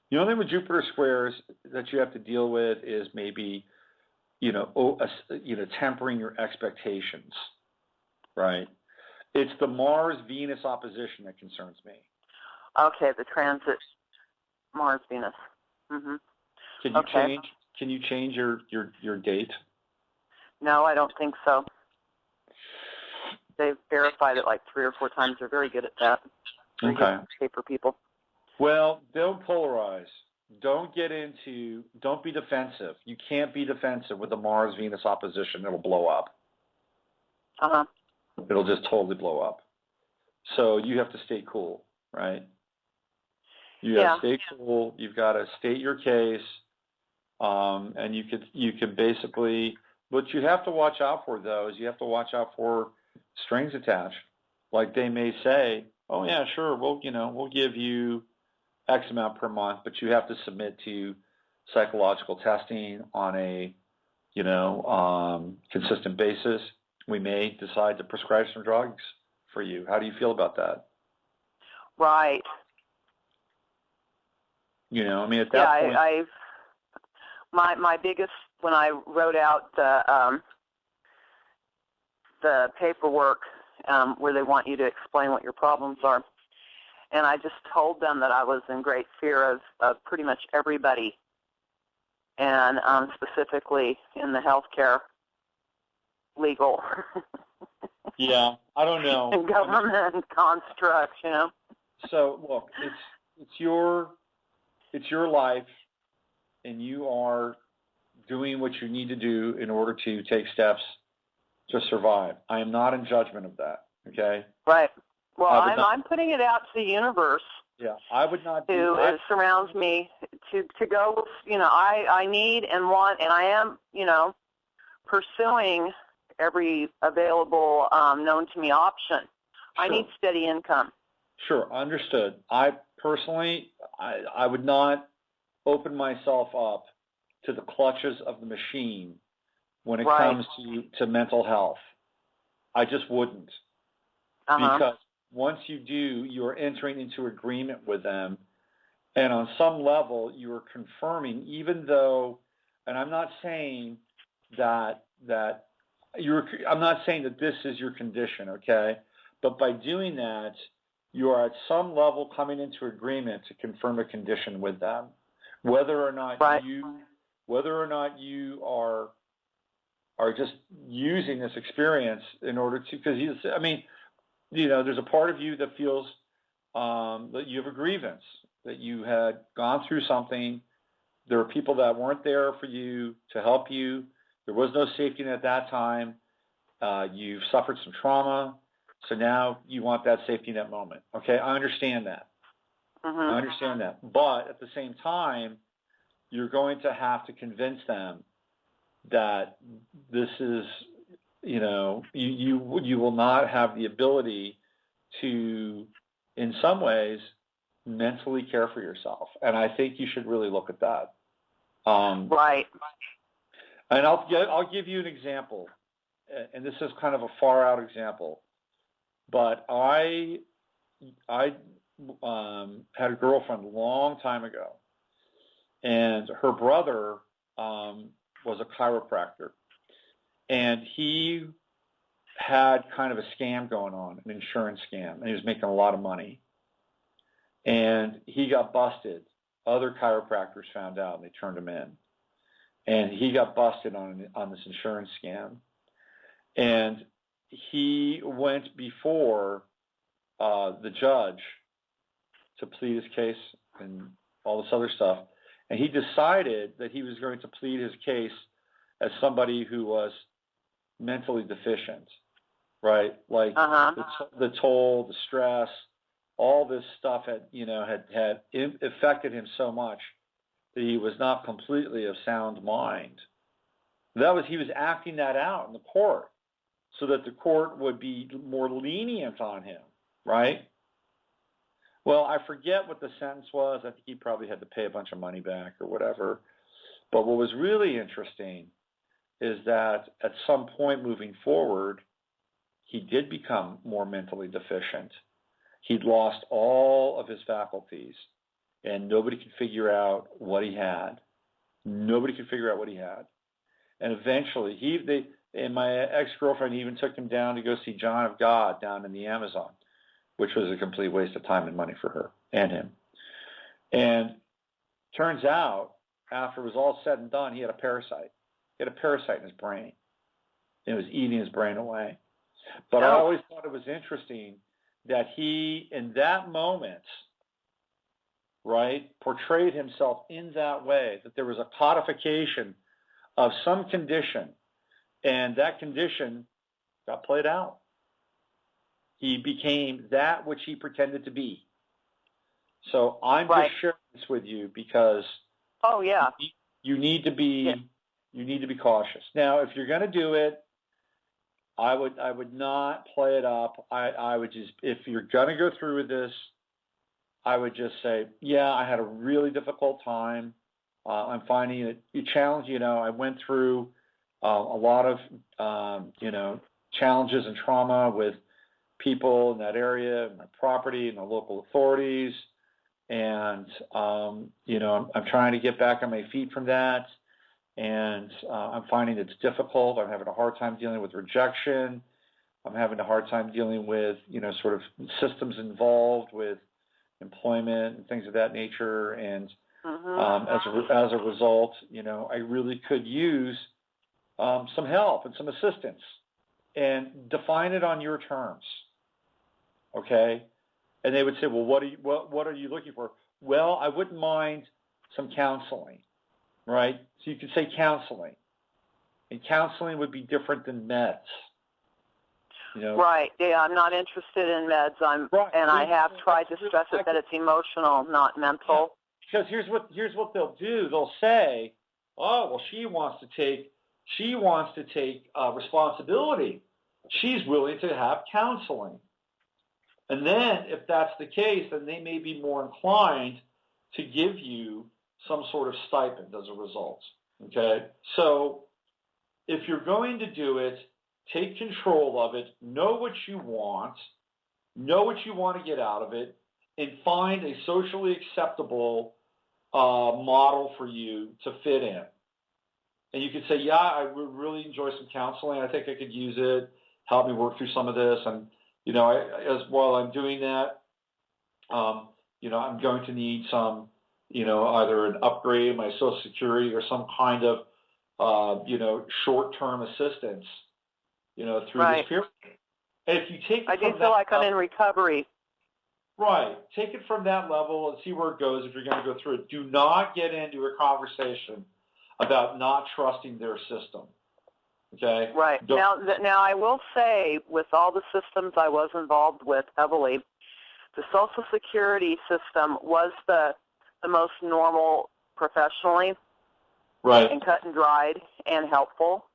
the only thing with Jupiter squares that you have to deal with is maybe tempering your expectations, right? It's the Mars Venus opposition that concerns me. Okay, the transit Mars Venus. Can you change your date? No, I don't think so. They've verified it like 3 or 4 times. They're very good at that. Okay. Paper people. Well, don't polarize. Don't be defensive. You can't be defensive with the Mars-Venus opposition. It'll blow up. It'll just totally blow up. So you have to stay cool. right? You have state school. You've got to state your case, and you can basically. What you have to watch out for, though, is you have to watch out for strings attached. Like they may say, "Oh yeah, sure, we'll give you X amount per month, but you have to submit to psychological testing on a consistent basis. We may decide to prescribe some drugs for you." How do you feel about that? Right. At that point. My biggest, when I wrote out the paperwork where they want you to explain what your problems are, and I just told them that I was in great fear of pretty much everybody, and specifically in the healthcare, legal, yeah, I don't know, and government constructs, So look, it's your life, and you are doing what you need to do in order to take steps to survive. I am not in judgment of that. Okay. Right. Well, I'm putting it out to the universe. Yeah, I would not. Who surrounds me to go with, I need and want, and I am, pursuing every available known to me option. Sure. I need steady income. Sure, understood. I personally, I would not open myself up to the clutches of the machine when it comes to mental health. I just wouldn't. Because once you do, you're entering into agreement with them. And on some level, you are confirming, even though, and I'm not saying that I'm not saying that this is your condition, okay? But by doing that, you are at some level coming into agreement to confirm a condition with them, whether or not you are just using this experience in order to, because there's a part of you that feels that you have a grievance, that you had gone through something. There were people that weren't there for you to help you. There was no safety net at that time. You've suffered some trauma. So now you want that safety net moment. Okay, I understand that. I understand that. But at the same time, you're going to have to convince them that this is, you will not have the ability to, in some ways, mentally care for yourself. And I think you should really look at that. Right. And I'll give you an example. And this is kind of a far out example. But I had a girlfriend a long time ago, and her brother was a chiropractor, and he had kind of a scam going on, an insurance scam, and he was making a lot of money. And he got busted. Other chiropractors found out, and they turned him in. And he got busted on this insurance scam. And he went before the judge to plead his case and all this other stuff. And he decided that he was going to plead his case as somebody who was mentally deficient, right? Like the toll, the stress, all this stuff had affected him so much that he was not completely of sound mind. He was acting that out in the court so that the court would be more lenient on him, right? Well, I forget what the sentence was. I think he probably had to pay a bunch of money back or whatever. But what was really interesting is that at some point moving forward, he did become more mentally deficient. He'd lost all of his faculties, and nobody could figure out what he had. Nobody could figure out what he had. And eventually, and my ex-girlfriend even took him down to go see John of God down in the Amazon, which was a complete waste of time and money for her and him. And turns out, after it was all said and done, he had a parasite. He had a parasite in his brain. It was eating his brain away. But I always thought it was interesting that he, in that moment, right, portrayed himself in that way, that there was a codification of some condition, and that condition got played out. He became that which he pretended to be. So I'm just sharing this with you because you need to be cautious. Now, if you're going to do it, I would not play it up. I would just, if you're going to go through with this, I would just say, yeah, I had a really difficult time. I'm finding it challenge. I went through a lot of challenges and trauma with people in that area, my property, and the local authorities, and I'm trying to get back on my feet from that, and I'm finding it's difficult. I'm having a hard time dealing with rejection. I'm having a hard time dealing with sort of systems involved with employment and things of that nature, and as a result, I really could use some help and some assistance, and define it on your terms, okay? And they would say, well, what are you looking for? Well, I wouldn't mind some counseling, right? So you could say counseling, and counseling would be different than meds. Right. Yeah, I'm not interested in meds. I have tried to stress it that it's emotional, not mental. Yeah. Because here's what they'll do. They'll say, oh, well, she wants to take responsibility. She's willing to have counseling. And then, if that's the case, then they may be more inclined to give you some sort of stipend as a result. Okay? So, if you're going to do it, take control of it, know what you want to get out of it, and find a socially acceptable model for you to fit in. And you could say, yeah, I would really enjoy some counseling. I think I could use it, help me work through some of this. And, while I'm doing that, I'm going to need some, either an upgrade of my Social Security or some kind of, short-term assistance, through this period. And if you take it I do feel like I'm in recovery. Right. Take it from that level and see where it goes if you're going to go through it. Do not get into a conversation about not trusting their system. Okay? Right. Now I will say, with all the systems I was involved with heavily, the Social Security system was the most normal professionally. Right. And cut and dried and helpful.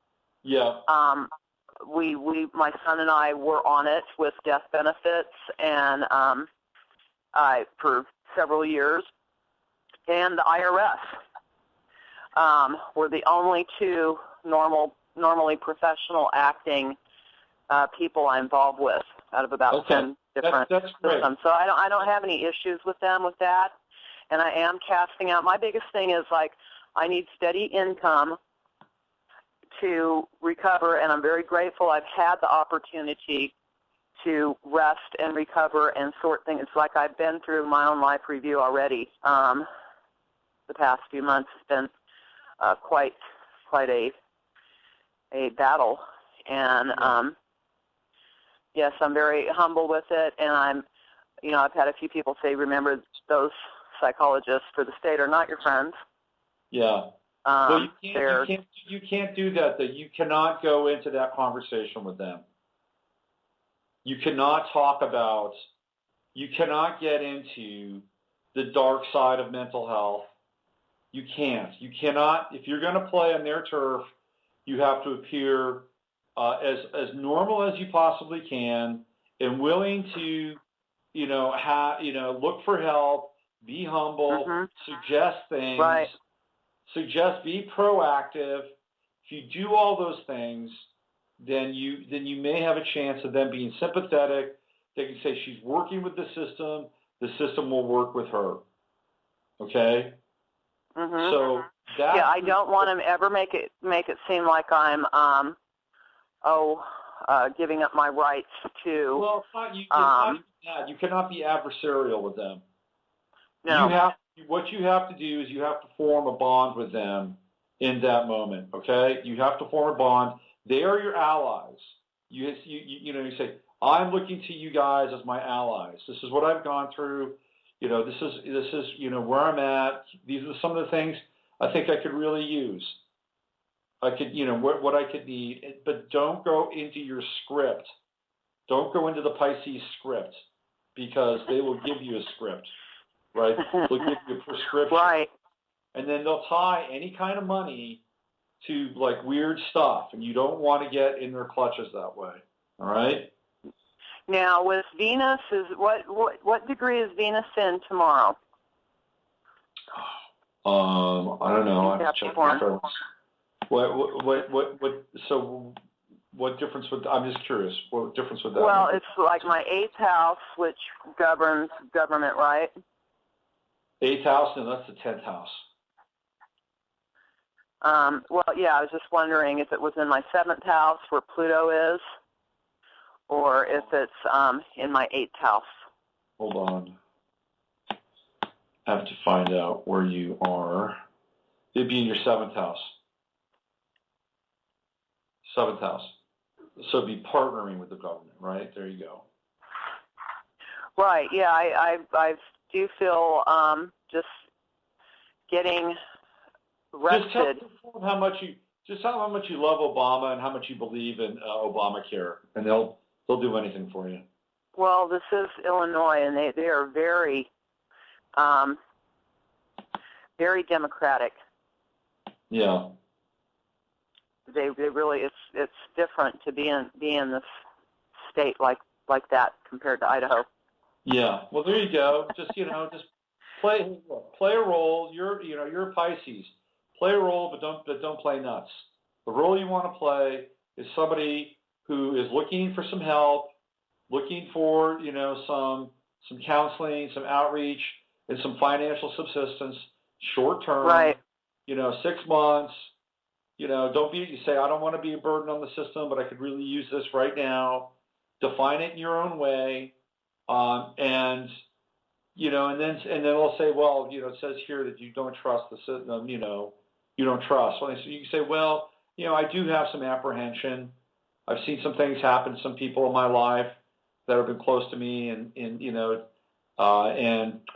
Yeah. My son and I were on it with death benefits and for several years, and the IRS were the only two normally professional acting people I'm involved with out of about 10 different systems. So I don't have any issues with them with that, and I am casting out. My biggest thing is I need steady income to recover, and I'm very grateful I've had the opportunity to rest and recover and sort things. It's like I've been through my own life review already. The past few months has been quite a battle, and yes, I'm very humble with it, and I've had a few people say, remember, those psychologists for the state are not your friends. Yeah. Well, you can't do that, though. You cannot go into that conversation with them. You cannot get into the dark side of mental health. You cannot, if you're going to play on their turf, you have to appear as normal as you possibly can and willing to, look for help, be humble, suggest things. Right. Be proactive. If you do all those things, then you may have a chance of them being sympathetic. They can say she's working with the system will work with her. Okay? So I don't want to ever make it seem like I'm giving up my rights to. Well, it's not that. You cannot be adversarial with them. No. What you have to do is you have to form a bond with them in that moment, okay? You have to form a bond. They are your allies. You say, I'm looking to you guys as my allies. This is what I've gone through. This is where I'm at. These are some of the things I think I could really use. I could, what I could need. But don't go into your script. Don't go into the Pisces script, because they will give you a script. right? They'll give you a prescription. Right. And then they'll tie any kind of money to like weird stuff, and you don't want to get in their clutches that way. All right? Now, with Venus, is what degree is Venus in tomorrow? I don't know. I have to check Capricorn. So what difference would, I'm just curious, what difference would that Well, make? it's like my 8th house, which governs government, right? 8th house, no, that's the 10th house. Well, yeah, I was just wondering if it was in my 7th house where Pluto is, or if it's in my 8th house. Hold on. I have to find out where you are. It'd be in your 7th house. 7th house. So it'd be partnering with the government, right? There you go. Right. Yeah, I do feel just getting rested. Just tell how much you love Obama and how much you believe in Obamacare, and they'll do anything for you. Well, this is Illinois, and they are very very democratic. Yeah. They really it's different to be in this state like that compared to Idaho. Yeah. Well, there you go. Just just play a role. You're a Pisces. Play a role, but don't play nuts. The role you want to play is somebody who is looking for some help, looking for some counseling, some outreach, and some financial subsistence, short term. Right. 6 months. Don't you say, I don't want to be a burden on the system, but I could really use this right now. Define it in your own way. And then they'll say, well, it says here that you don't trust the system, you don't trust. So you can say, well, I do have some apprehension. I've seen some things happen to some people in my life that have been close to me, and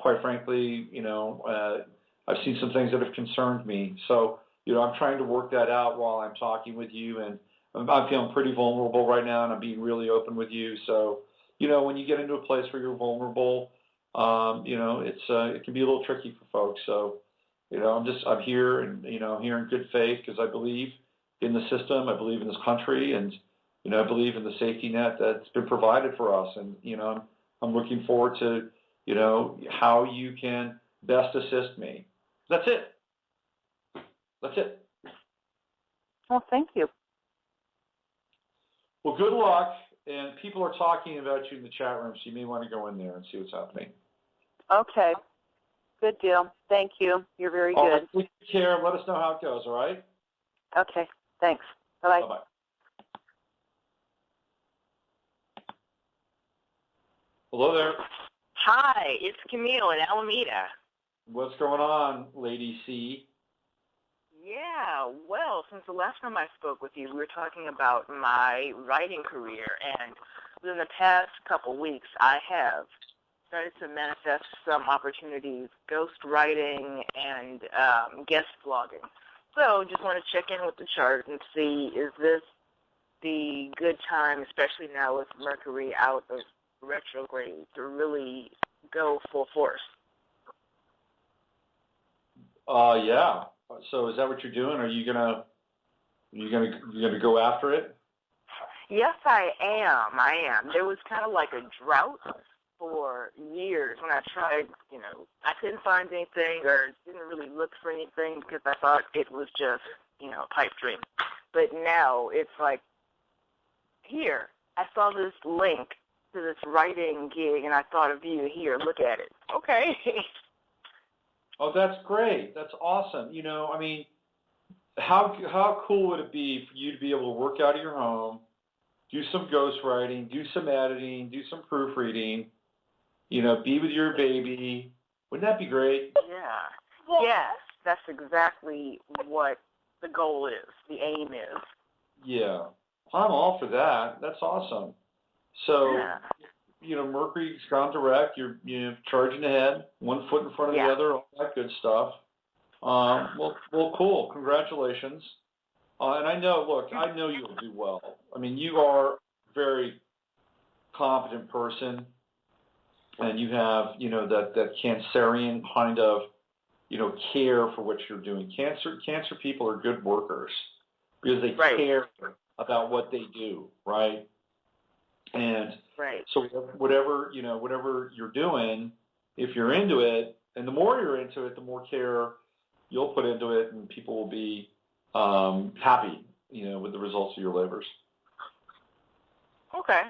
quite frankly, I've seen some things that have concerned me. So, I'm trying to work that out while I'm talking with you, and I'm feeling pretty vulnerable right now, and I'm being really open with you. So, when you get into a place where you're vulnerable, it can be a little tricky for folks. So, I'm here, and I'm here in good faith because I believe in the system, I believe in this country, and I believe in the safety net that's been provided for us. And I'm looking forward to how you can best assist me. That's it. That's it. Well, thank you. Well, good luck. And people are talking about you in the chat room, so you may want to go in there and see what's happening. Okay. Good deal. Thank you. You're very All good. right, take care. Let us know how it goes, all right? Okay. Thanks. Bye-bye. Bye-bye. Hello there. Hi, it's Camille in Alameda. What's going on, Lady C? Yeah, well, since the last time I spoke with you, we were talking about my writing career, and within the past couple weeks, I have started to manifest some opportunities, ghost writing and guest blogging. So just want to check in with the chart and see, is this the good time, especially now with Mercury out of retrograde, to really go full force? Yeah. So is that what you're doing? Are you gonna go after it? Yes, I am. There was kind of like a drought for years when I tried, I couldn't find anything or didn't really look for anything because I thought it was just, a pipe dream. But now it's like, here, I saw this link to this writing gig and I thought of you. Here, look at it. Okay. Oh, that's great. That's awesome. How cool would it be for you to be able to work out of your home, do some ghostwriting, do some editing, do some proofreading, be with your baby. Wouldn't that be great? Yeah. Yes, that's exactly what the goal is, the aim is. Yeah. I'm all for that. That's awesome. So, yeah. Mercury's gone direct. You're charging ahead, one foot in front of the other, all that good stuff. Well, cool. Congratulations. And I know you'll do well. I mean, you are a very competent person. and you have, that Cancerian kind of, care for what you're doing. Cancer people are good workers because they care about what they do, right? And so whatever you're doing, if you're into it, and the more you're into it, the more care you'll put into it, and people will be happy, with the results of your labors. Okay.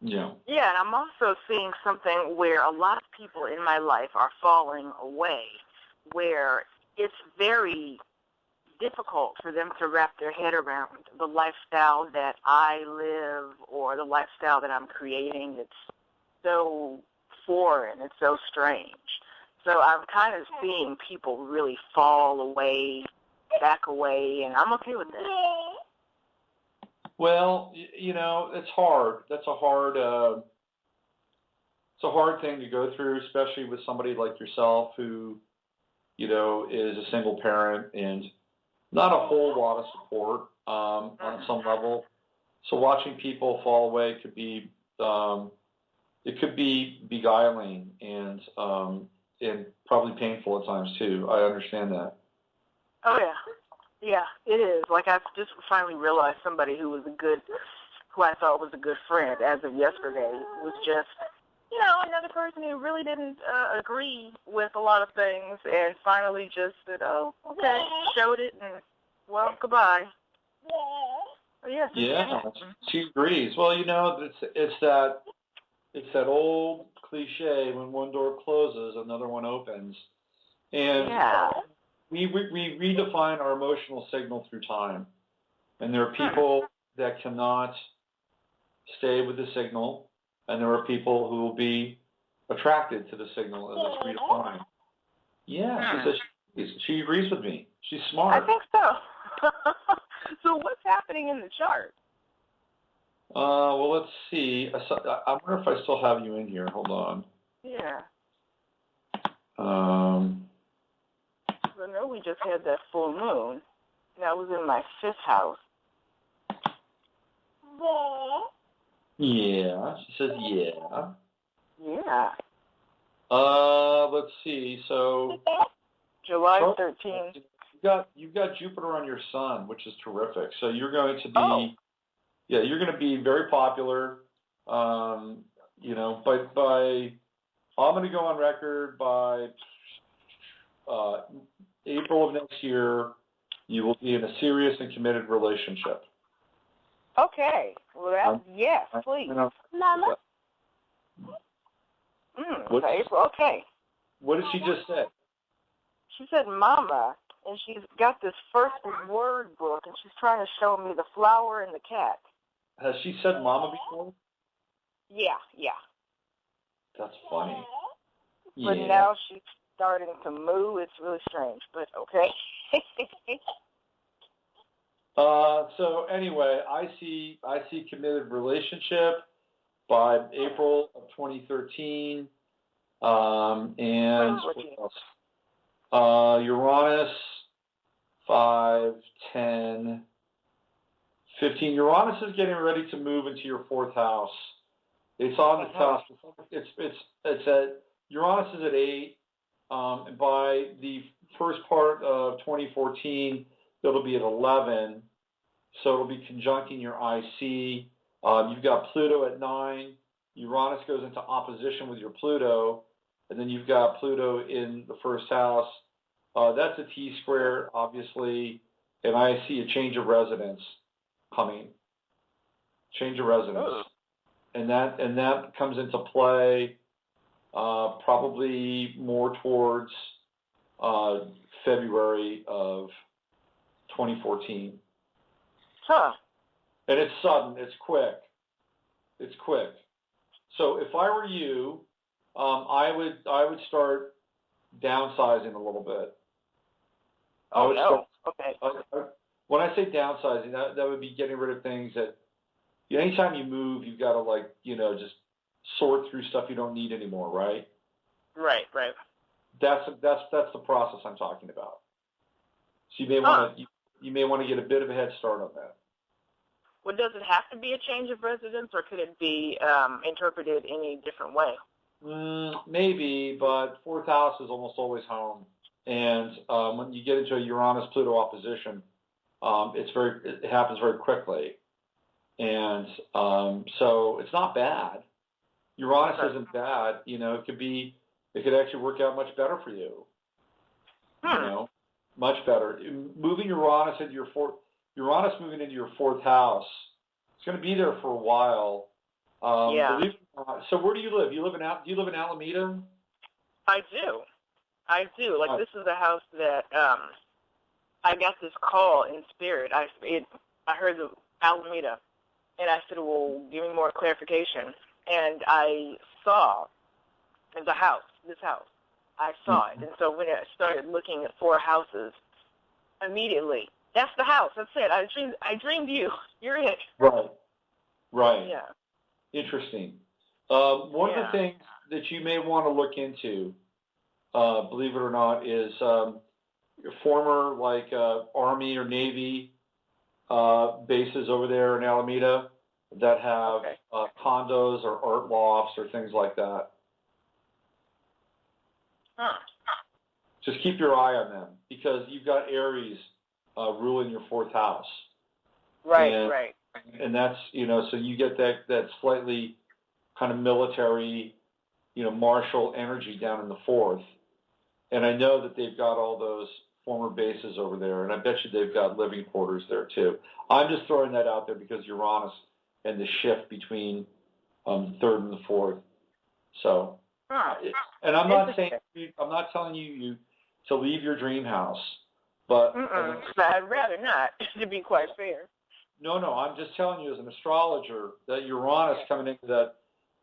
Yeah. Yeah, and I'm also seeing something where a lot of people in my life are falling away, where it's very difficult for them to wrap their head around the lifestyle that I live or the lifestyle that I'm creating. It's so foreign. It's so strange. So I'm kind of seeing people really fall away, back away, and I'm okay with that. Well, it's hard. That's a hard thing to go through, especially with somebody like yourself who, is a single parent and not a whole lot of support on some level. So watching people fall away could be, it could be beguiling and probably painful at times too. I understand that. Oh yeah. Yeah, it is. Like I've just finally realized somebody who I thought was a good friend as of yesterday was just, another person who really didn't agree with a lot of things and finally just said, oh, okay, showed it and, well, goodbye. Yes. Yeah, she agrees. Well, it's that old cliche: when one door closes, another one opens. And we redefine our emotional signal through time. And there are people that cannot stay with the signal, and there are people who will be attracted to the signal as it's redefined. Yeah, she says she agrees with me. She's smart. I think so. So what's happening in the chart? Well, let's see. I wonder if I still have you in here. Hold on. Yeah. I know we just had that full moon. That was in my 5th house. Yeah. She says yeah. Yeah. Let's see. So July 13th. You've got Jupiter on your Sun, which is terrific. So you're going to be, you're going to be very popular. But I'm going to go on record by April of next year, you will be in a serious and committed relationship. Okay. Well, yes, please. Mama. April. Okay. What did she just say? She said "mama," and she's got this first word book, and she's trying to show me the flower and the cat. Has she said "mama" before? Yeah. That's funny. But now she's starting to moo. It's really strange, but okay. So anyway, I see committed relationship by April of 2013. And what else? Uranus, 5, 10, 15. Uranus is getting ready to move into your 4th house. It's on the cusp. It's at Uranus is at 8. And by the first part of 2014, it'll be at 11. So it'll be conjuncting your IC. You've got Pluto at 9. Uranus goes into opposition with your Pluto. And then you've got Pluto in the 1st house. That's a T-square, obviously. And I see a change of residence coming. Change of residence. Oh. And that comes into play probably more towards February of 2014. Huh. And it's sudden. It's quick. So if I were you, I would start downsizing a little bit. Okay. When I say downsizing, that would be getting rid of things that. Anytime you move, you've got to just sort through stuff you don't need anymore, right? Right. That's the process I'm talking about. So you may want to get a bit of a head start on that. Well, does it have to be a change of residence, or could it be interpreted any different way? Maybe, but fourth house is almost always home. And when you get into a Uranus-Pluto opposition, it happens very quickly. And so it's not bad. Uranus isn't bad. It could actually work out much better for you. Much better. Moving Uranus into your moving into your fourth house, it's going to be there for a while. Believe it or not. So where do you live? Do you live in Alameda? I do. Like, this is a house that I got this call in spirit. I heard the Alameda, and I said, well, give me more clarification. And I saw this house. I saw it. And so when I started looking at 4 houses, immediately, that's the house. That's it. I dreamed you. You're it. Right. Yeah. Interesting. One of the things that you may want to look into, believe it or not, is former Army or Navy bases over there in Alameda that have condos or art lofts or things like that. Just keep your eye on them because you've got Aries ruling your fourth house. Right. And that's, so you get that slightly kind of military, martial energy down in the fourth. And I know that they've got all those former bases over there, and I bet you they've got living quarters there too. I'm just throwing that out there because Uranus and the shift between the third and the fourth. So, and I'm not telling you to leave your dream house, but I'd rather not, to be quite fair. No, I'm just telling you as an astrologer that Uranus coming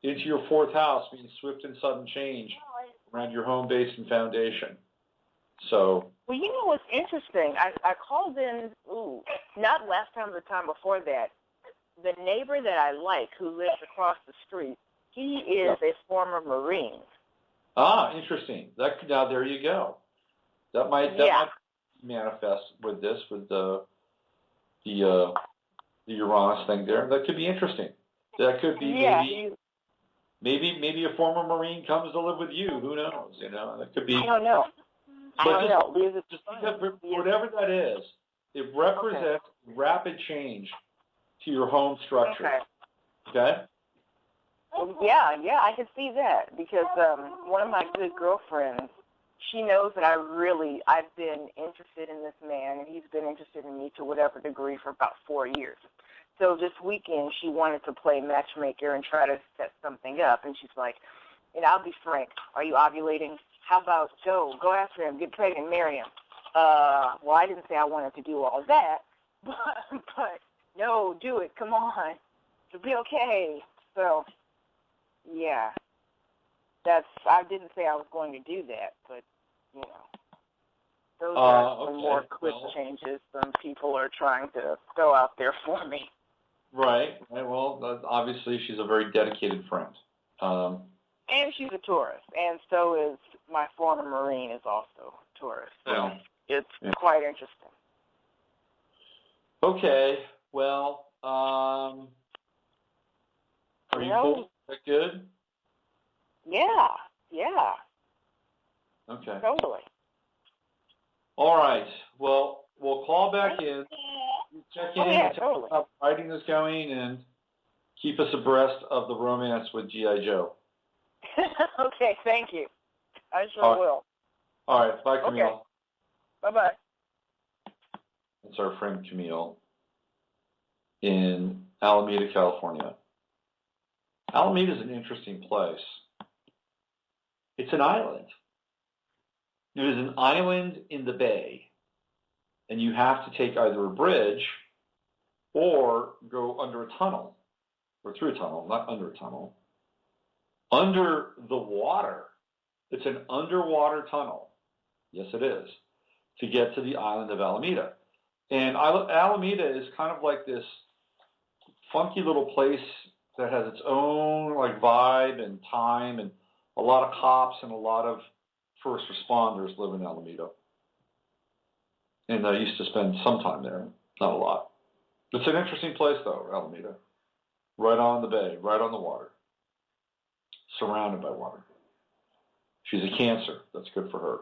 into your fourth house means swift and sudden change around your home base and foundation. So. Well, you know what's interesting? I called in, not last time, the time before that. The neighbor that I like who lives across the street, he is a former Marine. Ah, interesting. Now there you go. That might manifest with the Uranus thing there. That could be interesting. That could be maybe a former Marine comes to live with you. Who knows? That could be. I don't know. Just whatever that is, it represents rapid change to your home structure. Okay? Yeah, I can see that because one of my good girlfriends, she knows that I've been interested in this man, and he's been interested in me to whatever degree for about 4 years. So this weekend, she wanted to play matchmaker and try to set something up, and she's like, and I'll be frank, are you ovulating? How about go after him, get pregnant, marry him? Well, I didn't say I wanted to do all that, but no, do it, come on, it'll be okay. So, yeah, I didn't say I was going to do that, but, those are some more quick changes some people are trying to throw out there for me. Right. Well, obviously she's a very dedicated friend. And she's a Taurus, and so is my former Marine is also a Taurus. So it's quite interesting. Okay. Well, are you cool? Is that good? Yeah. Okay. Totally. All right. Well, we'll call back in, check in, and tell us how the writing is going, and keep us abreast of the romance with G.I. Joe. Okay, thank you. I sure will. All right. Bye, Camille. Okay. Bye-bye. That's our friend Camille in Alameda, California. Alameda is an interesting place. It's an island. It is an island in the bay, and you have to take either a bridge or go under a tunnel, or through a tunnel, not under a tunnel. Under the water. It's an underwater tunnel. Yes, it is. To get to the island of Alameda. And Alameda is kind of like this funky little place that has its own vibe and time, and a lot of cops and a lot of first responders live in Alameda. And I used to spend some time there, not a lot. It's an interesting place, though, Alameda. Right on the bay, right on the water. surrounded by water. She's a Cancer. That's good for her.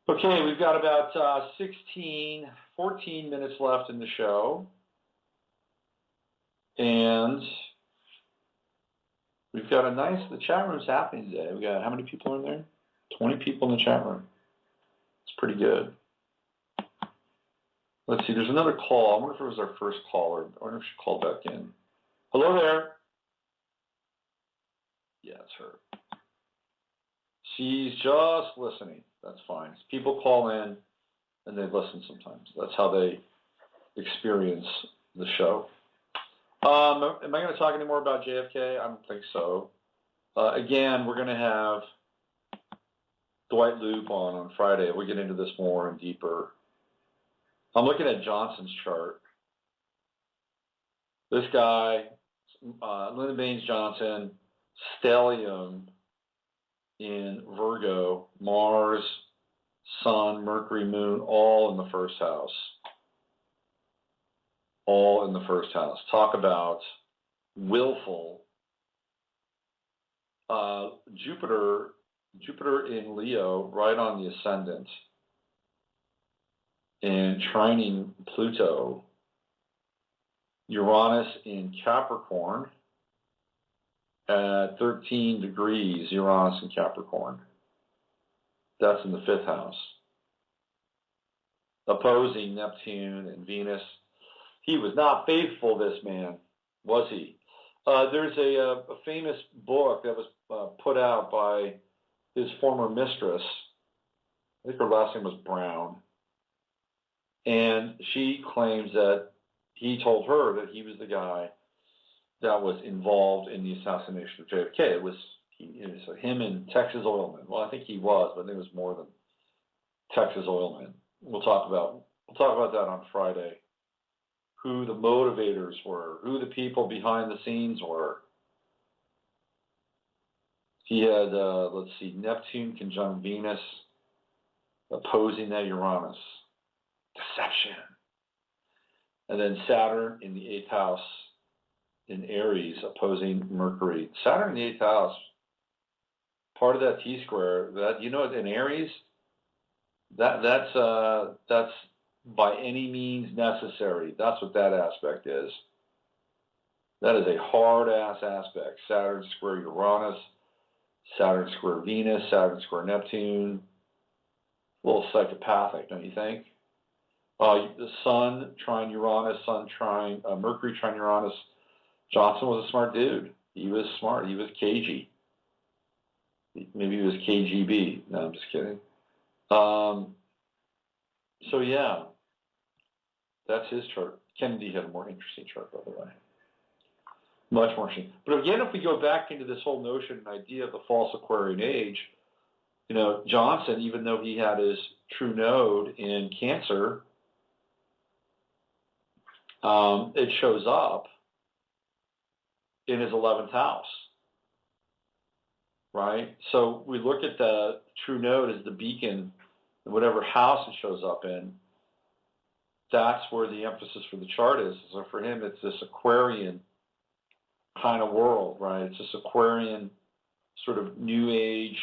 Okay, we've got about 14 minutes left in the show. And we've got the chat room's happening today. We got, how many people in there? 20 people in the chat room. It's pretty good. Let's see, there's another call. I wonder if it was our first caller. I wonder if she called back in. Hello there. Yeah, it's her. She's just listening. That's fine. People call in and they listen sometimes. That's how they experience the show. Am I going to talk any more about JFK? I don't think so. Again, we're going to have Dwight Loop on Friday. We'll get into this more and deeper. I'm looking at Johnson's chart. This guy, Lyndon Baines Johnson, stellium in Virgo, Mars, Sun, Mercury, Moon, all in the first house. All in the first house. Talk about willful. Jupiter in Leo, right on the ascendant, and trining Pluto. Uranus in Capricorn at 13 degrees, Uranus in Capricorn. That's in the 5th house. Opposing Neptune and Venus. He was not faithful, this man, was he? There's a famous book that was put out by his former mistress. I think her last name was Brown. And she claims that he told her that he was the guy that was involved in the assassination of JFK. It was him and Texas Oilman. Well, I think he was, but I think it was more than Texas Oilman. We'll talk about that on Friday. Who the motivators were, who the people behind the scenes were. He had, Neptune conjunct Venus, opposing that Uranus. Deception. And then Saturn in the 8th house in Aries, opposing Mercury. Saturn in the 8th house, part of that T-square, that, in Aries, that's by any means necessary. That's what that aspect is. That is a hard-ass aspect. Saturn square Uranus, Saturn square Venus, Saturn square Neptune. A little psychopathic, don't you think? The Sun trine Uranus, Mercury trine Uranus. Johnson was a smart dude. He was smart. He was cagey. Maybe he was KGB. No, I'm just kidding. So yeah, that's his chart. Kennedy had a more interesting chart, by the way. Much more interesting. But again, if we go back into this whole notion and idea of the false Aquarian age, Johnson, even though he had his true node in Cancer, it shows up in his 11th house, right? So we look at the true node as the beacon, whatever house it shows up in, that's where the emphasis for the chart is. So for him, it's this Aquarian kind of world, right? It's this Aquarian sort of new age,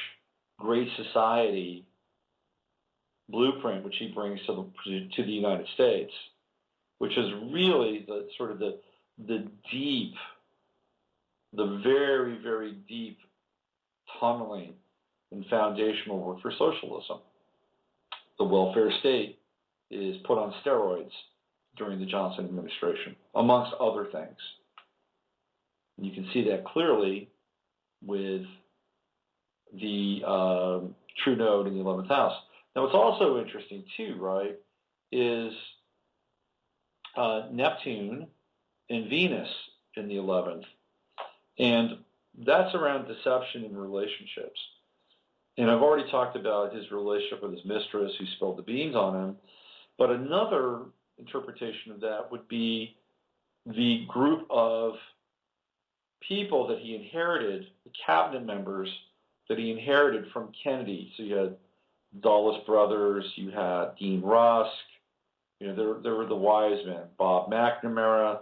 great society blueprint, which he brings to the United States, which is really the sort of the deep, the very, very deep tunneling and foundational work for socialism. The welfare state is put on steroids during the Johnson administration, amongst other things. And you can see that clearly with the true node in the 11th house. Now, what's also interesting, too, right, is Neptune and Venus in the 11th. And that's around deception in relationships. And I've already talked about his relationship with his mistress who spilled the beans on him. But another interpretation of that would be the group of people that he inherited, the cabinet members that he inherited from Kennedy. So you had Dulles brothers, you had Dean Rusk, there were the wise men, Bob McNamara,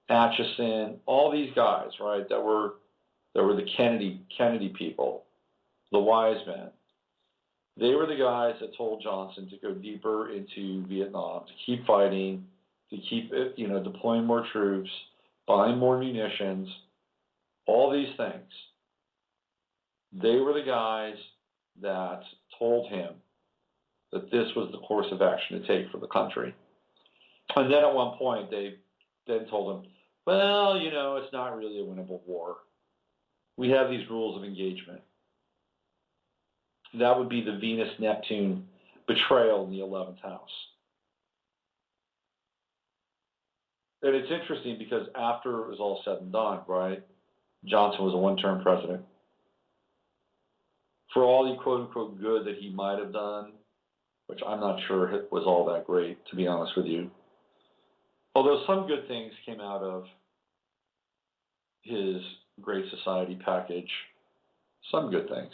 Atchison, all these guys, right, that were There were the Kennedy people, the wise men. They were the guys that told Johnson to go deeper into Vietnam, to keep fighting, to keep deploying more troops, buying more munitions, all these things. They were the guys that told him that this was the course of action to take for the country. And then at one point, they then told him, well, it's not really a winnable war. We have these rules of engagement. That would be the Venus-Neptune betrayal in the 11th house. And it's interesting because after it was all said and done, right, Johnson was a one-term president. For all the quote-unquote good that he might have done, which I'm not sure it was all that great, to be honest with you, although some good things came out of his Great Society package, some good things.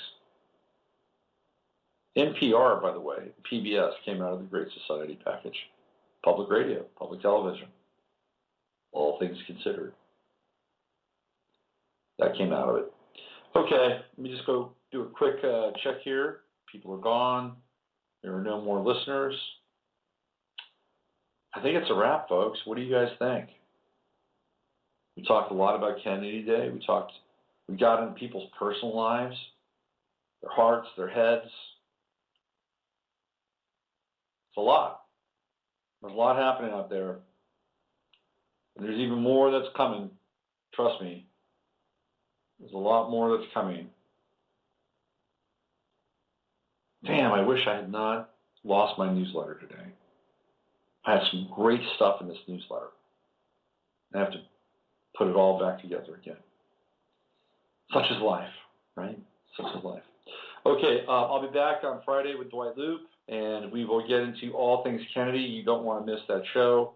NPR, by the way, PBS, came out of the Great Society package. Public radio, public television, all things considered. That came out of it. Okay, let me just go do a quick check here. People are gone. There are no more listeners. I think it's a wrap, folks. What do you guys think? We talked a lot about Kennedy Day. We got into people's personal lives, their hearts, their heads. It's a lot. There's a lot happening out there. And there's even more that's coming. Trust me. There's a lot more that's coming. Damn, I wish I had not lost my newsletter today. I had some great stuff in this newsletter. I have to put it all back together again. Such is life, right? Such is life. Okay, I'll be back on Friday with Dwight Loop, and we will get into all things Kennedy. You don't want to miss that show.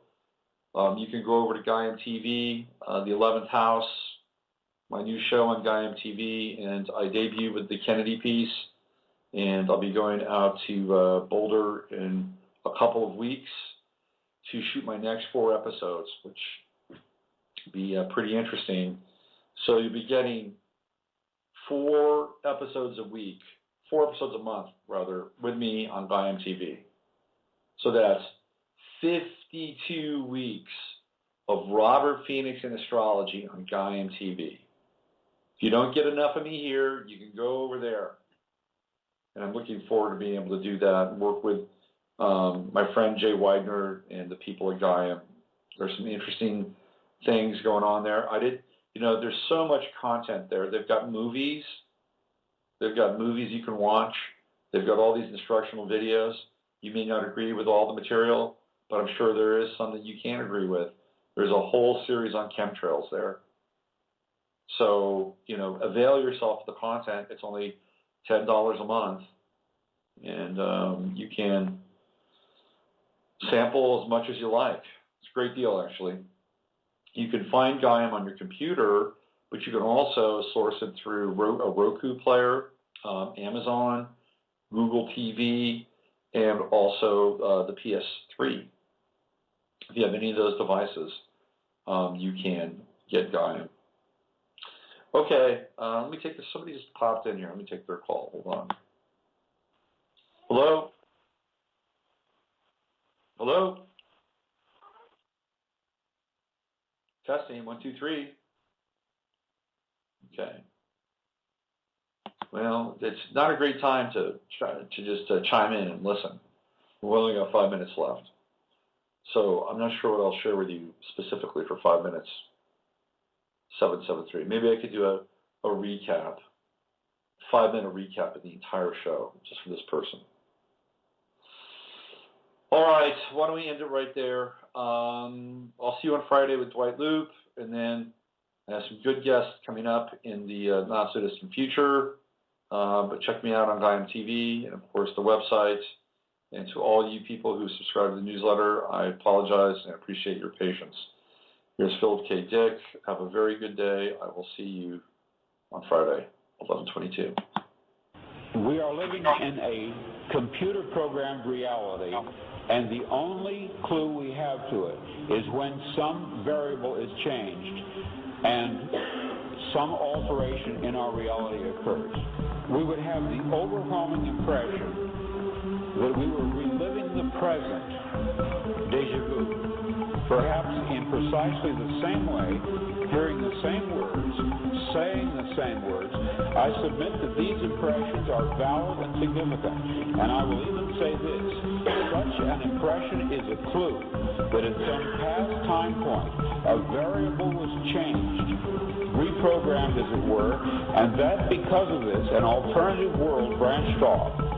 You can go over to Guy MTV, the 11th House, my new show on Guy MTV, and I debut with the Kennedy piece, and I'll be going out to Boulder in a couple of weeks to shoot my next 4 episodes, which will be pretty interesting. So you'll be getting 4 episodes a week, 4 episodes a month, rather, with me on Guy MTV. So that's 52 weeks of Robert Phoenix and astrology on Guy MTV. If you don't get enough of me here, you can go over there. And I'm looking forward to being able to do that and work with my friend Jay Widener and the people at Gaia. There's some interesting things going on there. There's so much content there. They've got movies. They've got movies you can watch. They've got all these instructional videos. You may not agree with all the material, but I'm sure there is some that you can agree with. There's a whole series on chemtrails there. So, avail yourself of the content. It's only $10 a month, and you can sample as much as you like. It's a great deal, actually. You can find Gaiam on your computer, but you can also source it through a Roku player, Amazon, Google TV, and also the PS3. If you have any of those devices, you can get Gaiam. Okay, let me take this. Somebody just popped in here. Let me take their call. Hold on. Hello? Hello? Testing, 1, 2, 3. Okay. Well, it's not a great time to just chime in and listen. We've only got 5 minutes left. So I'm not sure what I'll share with you specifically for 5 minutes. 773. Maybe I could do a recap, 5-minute recap of the entire show, just for this person. All right, why don't we end it right there? I'll see you on Friday with Dwight Loop, and then I have some good guests coming up in the not-so-distant future. But check me out on Guy MTV, and of course the website. And to all you people who subscribe to the newsletter, I apologize and I appreciate your patience. Here's Philip K. Dick. Have a very good day. I will see you on Friday, 11/22. We are living in a computer-programmed reality, and the only clue we have to it is when some variable is changed. and some alteration in our reality occurs, we would have the overwhelming impression that we were reliving the present, déjà vu, perhaps in precisely the same way, hearing the same words, saying the same words. I submit that these impressions are valid and significant, and I will even say this: such an impression is a clue that at some past time point, a variable was changed, reprogrammed as it were, and that because of this, an alternative world branched off.